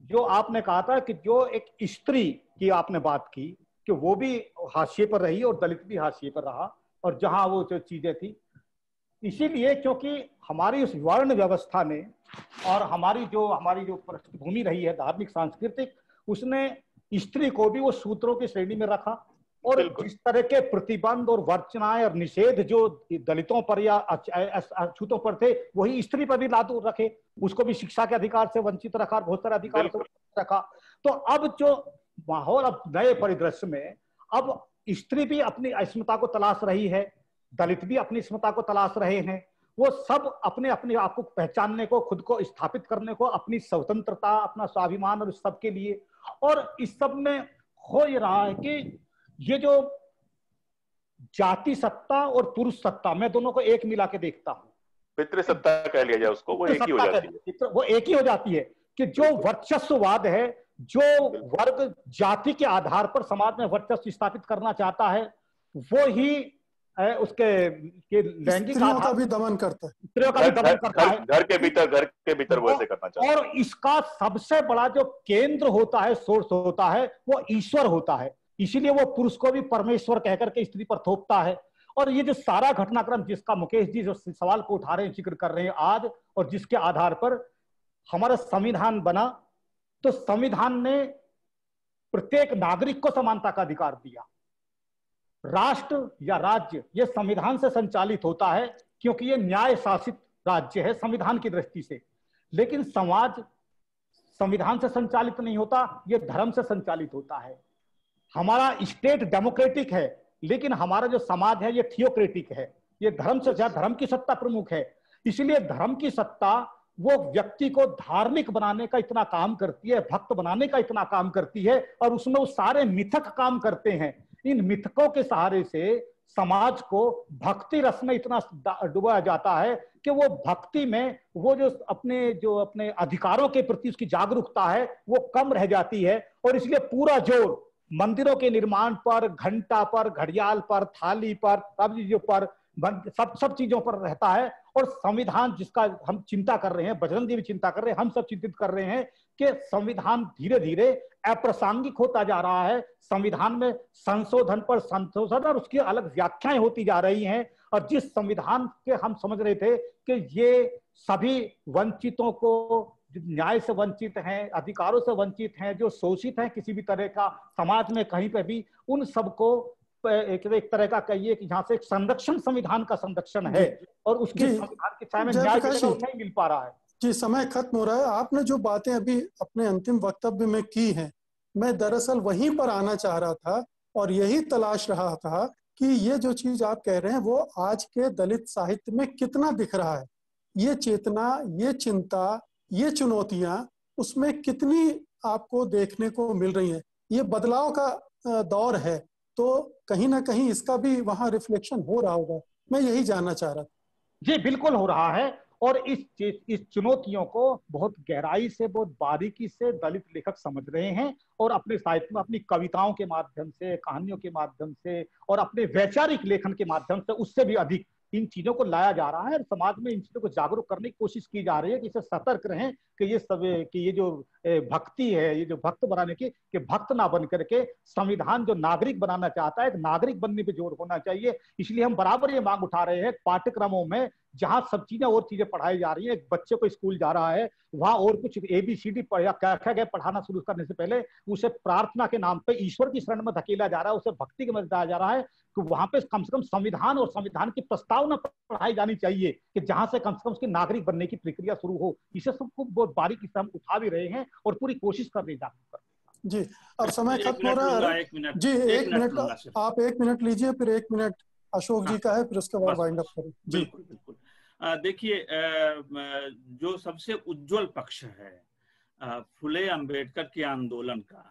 [SPEAKER 2] जो आपने कहा था कि जो एक स्त्री की आपने बात की कि वो भी हाशिए पर रही और दलित भी हाशिए पर रहा, और जहां वो जो चीजें थी, इसीलिए क्योंकि हमारी उस वर्ण व्यवस्था ने और हमारी जो पृष्ठभूमि रही है धार्मिक सांस्कृतिक, उसने स्त्री को भी वो सूत्रों की श्रेणी में रखा। और जिस तरह के प्रतिबंध और वर्चनाएं और निषेध जो दलितों पर या अछूतों पर थे, वही स्त्री पर भी लागू रखे। उसको भी शिक्षा के अधिकार से वंचित रखा, बहुत सारे अधिकार से वंचित रखा। तो अब जो माहौल, अब नए परिदृश्य में अब स्त्री भी अपनी अस्मिता को तलाश रही है, दलित भी अपनी अस्मिता को तलाश रहे हैं। वो सब अपने आप को पहचानने को, खुद को स्थापित करने को, अपनी स्वतंत्रता, अपना स्वाभिमान और इस सब के लिए। और इस सब में हो ये रहा है कि ये जो जाति सत्ता और पुरुष सत्ता, मैं दोनों को एक मिला के देखता हूं।
[SPEAKER 4] पितृसत्ता कह लिया जाए उसको, वो एक ही हो जाती है।
[SPEAKER 2] वो एक ही हो जाती है कि जो वर्चस्ववाद है, जो वर्ग जाति के आधार पर समाज में वर्चस्व स्थापित करना चाहता है, वो ही उसके लैंगिक
[SPEAKER 1] स्त्रियों का भी दमन करता है,
[SPEAKER 2] स्त्रियों का भी दमन करता है,
[SPEAKER 4] घर के भीतर वो ऐसे करना चाहता है।
[SPEAKER 2] और इसका सबसे बड़ा जो केंद्र होता है, सोर्स होता है, वो ईश्वर होता है। इसीलिए वो पुरुष को भी परमेश्वर कहकर के स्त्री पर थोपता है। और ये जो सारा घटनाक्रम जिसका मुकेश जी जो सवाल को उठा रहे हैं, जिक्र कर रहे हैं आज, और जिसके आधार पर हमारा संविधान बना, तो संविधान ने प्रत्येक नागरिक को समानता का अधिकार दिया। राष्ट्र या राज्य ये संविधान से संचालित होता है, क्योंकि ये न्याय शासित राज्य है संविधान की दृष्टि से। लेकिन समाज संविधान से संचालित नहीं होता, ये धर्म से संचालित होता है। हमारा स्टेट डेमोक्रेटिक है, लेकिन हमारा जो समाज है ये थियोक्रेटिक है। ये धर्म से ज्यादा धर्म की सत्ता प्रमुख है। इसलिए धर्म की सत्ता वो व्यक्ति को धार्मिक बनाने का इतना काम करती है, भक्त बनाने का इतना काम करती है, और उसमें वो सारे मिथक काम करते हैं। इन मिथकों के सहारे से समाज को भक्ति रस में इतना डुबाया जाता है कि वो भक्ति में वो जो अपने अधिकारों के प्रति उसकी जागरूकता है वो कम रह जाती है। और इसलिए पूरा जोर मंदिरों के निर्माण पर, घंटा पर, घड़ियाल पर, थाली पर, सब्जी पर, सब चीजों पर रहता है। और संविधान जिसका हम चिंता कर रहे हैं, बजरंग जी भी चिंता कर रहे हैं, हम सब चिंतित कर रहे हैं कि संविधान धीरे धीरे अप्रासंगिक होता जा रहा है। संविधान में संशोधन पर संशोधन और उसकी अलग व्याख्याएं होती जा रही हैं। और जिस संविधान के हम समझ रहे थे कि ये सभी वंचितों को, न्याय से वंचित हैं, अधिकारों से वंचित हैं, जो शोषित हैं किसी भी तरह का समाज में कहीं पे भी, उन सबको एक तरह का कहिए कि यहाँ से एक संरक्षण, संविधान का संरक्षण है और उसके संविधान के छाया में न्याय नहीं मिल पा रहा है।
[SPEAKER 1] जी, समय खत्म हो रहा है। आपने जो बातें अभी अपने अंतिम वक्तव्य में की हैं, मैं दरअसल वहीं पर आना चाह रहा था और यही तलाश रहा था कि ये जो चीज आप कह रहे हैं वो आज के दलित साहित्य में कितना दिख रहा है। ये चेतना, ये चिंता, ये चुनौतियां उसमें कितनी आपको देखने को मिल रही हैं। ये बदलाव का दौर है, तो कहीं ना कहीं इसका भी वहां रिफ्लेक्शन हो रहा होगा। मैं यही जानना चाह रहा था।
[SPEAKER 2] जी बिल्कुल हो रहा है। और इस चुनौतियों को बहुत गहराई से, बहुत बारीकी से दलित लेखक समझ रहे हैं और अपने साहित्य में अपनी कविताओं के माध्यम से, कहानियों के माध्यम से और अपने वैचारिक लेखन के माध्यम से उससे भी अधिक इन चीजों को लाया जा रहा है। और समाज में इन चीजों को जागरूक करने की कोशिश की जा रही है कि इसे सतर्क रहें कि ये जो भक्ति है, ये जो भक्त बनाने की, कि भक्त ना बन करके संविधान जो नागरिक बनाना चाहता है, एक नागरिक बनने पे जोर होना चाहिए। इसलिए हम बराबर ये मांग उठा रहे हैं पाठ्यक्रमों में, जहां सब चीजें और चीजें पढ़ाई जा रही है। एक बच्चे को स्कूल जा रहा है, वहां और कुछ ABCD या क्या पढ़ाना शुरू करने से पहले उसे प्रार्थना के नाम पे ईश्वर की शरण में धकेला जा रहा है, उसे भक्ति के मध्य डाला जा रहा है। कि वहां पे कम से कम संविधान और संविधान की प्रस्तावना पढ़ाई जानी चाहिए कि जहां से कम उसके नागरिक बनने की प्रक्रिया शुरू हो। इसे सबको बहुत बारीकी से हम उठा भी रहे हैं और पूरी कोशिश कर रहे हैं जागरूक करने।
[SPEAKER 1] जी, अब समय खत्म हो रहा है। जी, एक मिनट, आप 1 मिनट लीजिए, फिर 1 मिनट अशोक जी का है, फिर उसके बाद वाइंड अप करें। जी
[SPEAKER 3] बिल्कुल बिल्कुल। देखिए, जो सबसे उज्जवल पक्ष है फुले अंबेडकर के आंदोलन का,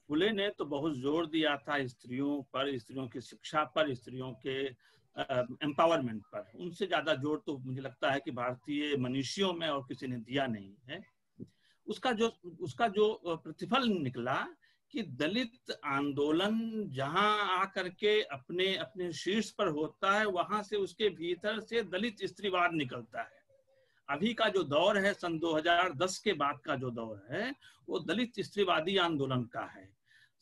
[SPEAKER 3] फुले ने तो बहुत जोर दिया था स्त्रियों पर, स्त्रियों की शिक्षा पर, स्त्रियों के एम्पावरमेंट पर। उनसे ज्यादा जोर तो मुझे लगता है कि भारतीय मनीषियों में और किसी ने दिया नहीं है। उसका जो प्रतिफल निकला कि दलित आंदोलन जहां आकर के अपने अपने शीर्ष पर होता है, वहां से उसके भीतर से दलित स्त्रीवाद निकलता है। अभी का जो दौर है, सन 2010 के बाद का जो दौर है, वो दलित स्त्रीवादी आंदोलन का है।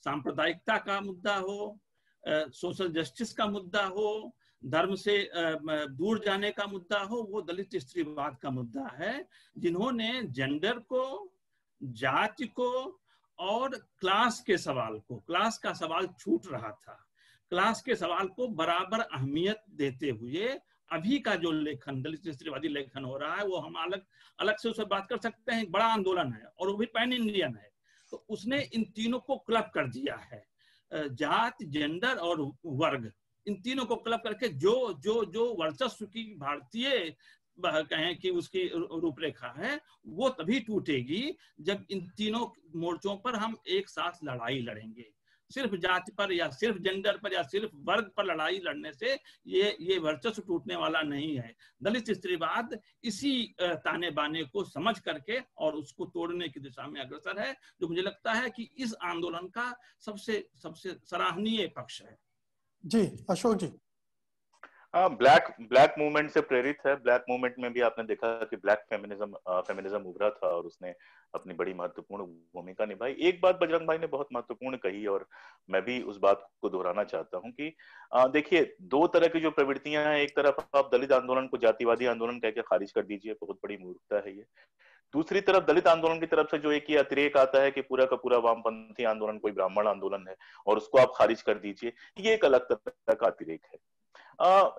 [SPEAKER 3] सांप्रदायिकता का मुद्दा हो, सोशल जस्टिस का मुद्दा हो, धर्म से दूर जाने का मुद्दा हो, वो दलित स्त्रीवाद का मुद्दा है। जिन्होंने जेंडर को, जाति को और क्लास के सवाल को, क्लास का सवाल छूट रहा था, क्लास के सवाल को बराबर अहमियत देते हुए अभी का जो लेखन, दलित स्त्रीवादी लेखन हो रहा है, वो हम अलग से उससे बात कर सकते हैं। बड़ा आंदोलन है और वो भी पैन इंडियन है। तो उसने इन तीनों को क्लब कर दिया है, जात, जेंडर और वर्ग, इन तीनों को क्लब करके जो जो जो वर्चस्व की भारतीय कहें कि उसकी रूपरेखा है, वो तभी टूटेगी जब इन तीनों मोर्चों पर हम एक साथ लड़ाई लड़ेंगे। सिर्फ जाति पर या सिर्फ जेंडर पर या सिर्फ वर्ग पर लड़ाई लड़ने से ये वर्चस्व टूटने वाला नहीं है। दलित स्त्रीवाद इसी ताने बाने को समझ करके और उसको तोड़ने की दिशा में अग्रसर है, जो मुझे लगता है कि इस आंदोलन का सबसे सराहनीय पक्ष है।
[SPEAKER 1] जी अशोक जी।
[SPEAKER 4] ब्लैक मूवमेंट से प्रेरित है। ब्लैक मूवमेंट में भी आपने देखा कि ब्लैक फेमिनिज्म उभरा था और उसने अपनी बड़ी महत्वपूर्ण भूमिका निभाई। एक बात बजरंग भाई ने बहुत महत्वपूर्ण कही और मैं भी उस बात को दोहराना चाहता हूं कि देखिए, दो तरह की जो प्रवृत्तियां हैं, एक तरफ आप दलित आंदोलन को जातिवादी आंदोलन कह के खारिज कर दीजिए, बहुत बड़ी मूर्खता है ये। दूसरी तरफ दलित आंदोलन की तरफ से जो एक ये अतिरेक आता है कि पूरा का पूरा वामपंथी आंदोलन कोई ब्राह्मण आंदोलन है और उसको आप खारिज कर दीजिए, ये एक अलग तरह का अतिरेक है।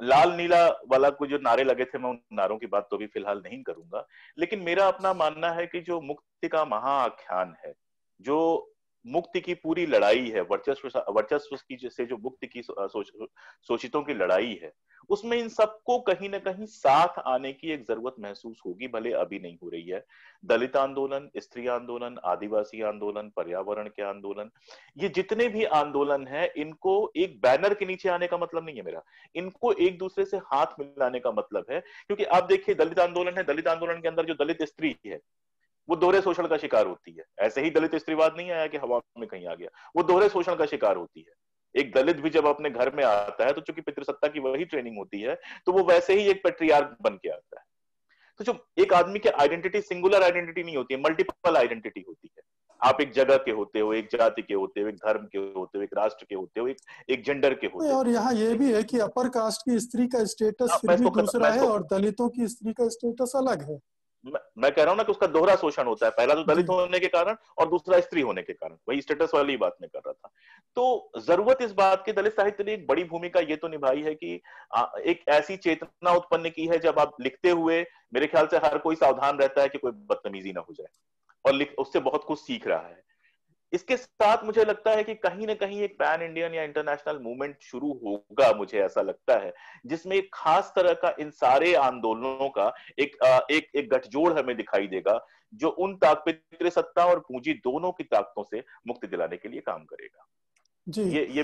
[SPEAKER 4] लाल नीला वाला को जो नारे लगे थे, मैं उन नारों की बात तो भी फिलहाल नहीं करूंगा, लेकिन मेरा अपना मानना है कि जो मुक्ति का महाआख्यान है, जो मुक्ति की पूरी लड़ाई है, वर्चस्व की से जो मुक्ति की शोषितों की लड़ाई है, उसमें इन सबको कहीं ना कहीं साथ आने की एक जरूरत महसूस होगी, भले अभी नहीं हो रही है। दलित आंदोलन, स्त्री आंदोलन, आदिवासी आंदोलन, पर्यावरण के आंदोलन, ये जितने भी आंदोलन हैं, इनको एक बैनर के नीचे आने का मतलब नहीं है मेरा, इनको एक दूसरे से हाथ मिलाने का मतलब है। क्योंकि आप देखिए, दलित आंदोलन है, दलित आंदोलन के अंदर जो दलित स्त्री है वो दोहरे शोषण का शिकार होती है। ऐसे ही दलित स्त्रीवाद नहीं आया कि हवा में कहीं आ गया, वो दोहरे शोषण का शिकार होती है। एक दलित भी जब अपने घर में आता है तो चूंकि पितृसत्ता की वही ट्रेनिंग होती है, तो वो वैसे ही एक पेट्रियार्क बन के आता है। तो जो एक आदमी की आइडेंटिटी सिंगुलर आइडेंटिटी नहीं होती है, मल्टीपल आइडेंटिटी होती है। आप एक जगह के होते हो, एक जाति के होते हो, एक धर्म के होते हो, एक राष्ट्र के होते हो, एक जेंडर के होते हो।
[SPEAKER 1] और यहाँ ये भी है कि अपर कास्ट की स्त्री का स्टेटस फिर भी दूसरा है और दलितों की स्त्री का स्टेटस अलग है।
[SPEAKER 4] मैं कह रहा हूं ना कि उसका दोहरा शोषण होता है, पहला तो दलित होने के कारण और दूसरा स्त्री होने के कारण, वही स्टेटस वाली बात मैं कर रहा था। तो जरूरत इस बात की दलित साहित्य ने एक बड़ी भूमिका ये तो निभाई है कि एक ऐसी चेतना उत्पन्न की है जब आप लिखते हुए मेरे ख्याल से हर कोई सावधान रहता है कि कोई बदतमीजी ना हो जाए, और उससे बहुत कुछ सीख रहा है। इसके साथ मुझे लगता है कि कहीं ना कहीं एक पैन इंडियन या इंटरनेशनल मूवमेंट शुरू होगा, मुझे ऐसा लगता है, जिसमें एक खास तरह का इन सारे आंदोलनों का एक गठजोड़ हमें दिखाई देगा, जो उन पितृसत्ता और पूंजी दोनों की ताकतों से मुक्ति दिलाने के लिए काम करेगा।
[SPEAKER 1] जी,
[SPEAKER 4] ये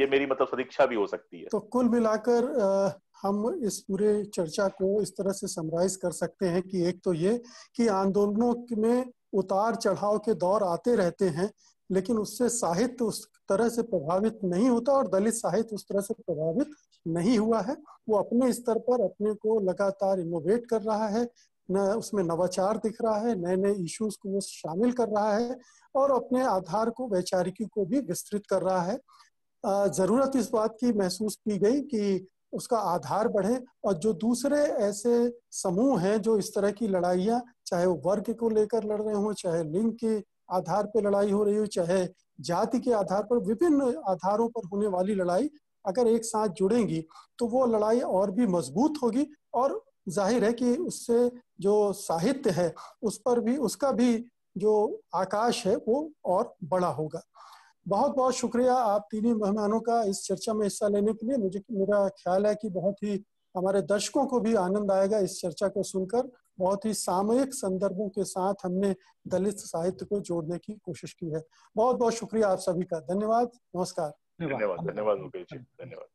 [SPEAKER 4] मेरी मतलब सदिच्छा भी हो सकती है।
[SPEAKER 1] तो कुल मिलाकर हम इस पूरे चर्चा को इस तरह से समराइज कर सकते हैं कि एक तो ये कि आंदोलनों में उतार चढ़ाव के दौर आते रहते हैं, लेकिन उससे साहित्य उस तरह से प्रभावित नहीं होता और दलित साहित्य उस तरह से प्रभावित नहीं हुआ है। वो अपने स्तर पर अपने को लगातार इनोवेट कर रहा है, न उसमें नवाचार दिख रहा है, नए नए इश्यूज को वो शामिल कर रहा है और अपने आधार को, वैचारिकी को भी विस्तृत कर रहा है। जरूरत इस बात की महसूस की गई कि उसका आधार बढ़े और जो दूसरे ऐसे समूह हैं जो इस तरह की लड़ाइयाँ, चाहे वो वर्ग को लेकर लड़ रहे हों, चाहे लिंग के आधार पर लड़ाई हो रही हो, चाहे जाति के आधार पर, विभिन्न आधारों पर होने वाली लड़ाई अगर एक साथ जुड़ेंगी तो वो लड़ाई और भी मजबूत होगी और जाहिर है कि उससे जो साहित्य है उस पर भी, उसका भी जो आकाश है वो और बड़ा होगा। बहुत बहुत शुक्रिया आप तीनों मेहमानों का इस चर्चा में हिस्सा लेने के लिए। मेरा ख्याल है कि बहुत ही हमारे दर्शकों को भी आनंद आएगा इस चर्चा को सुनकर। बहुत ही सामयिक संदर्भों के साथ हमने दलित साहित्य को जोड़ने की कोशिश की है। बहुत बहुत शुक्रिया आप सभी का। धन्यवाद। नमस्कार।
[SPEAKER 4] धन्यवाद मुकेश जी, धन्यवाद।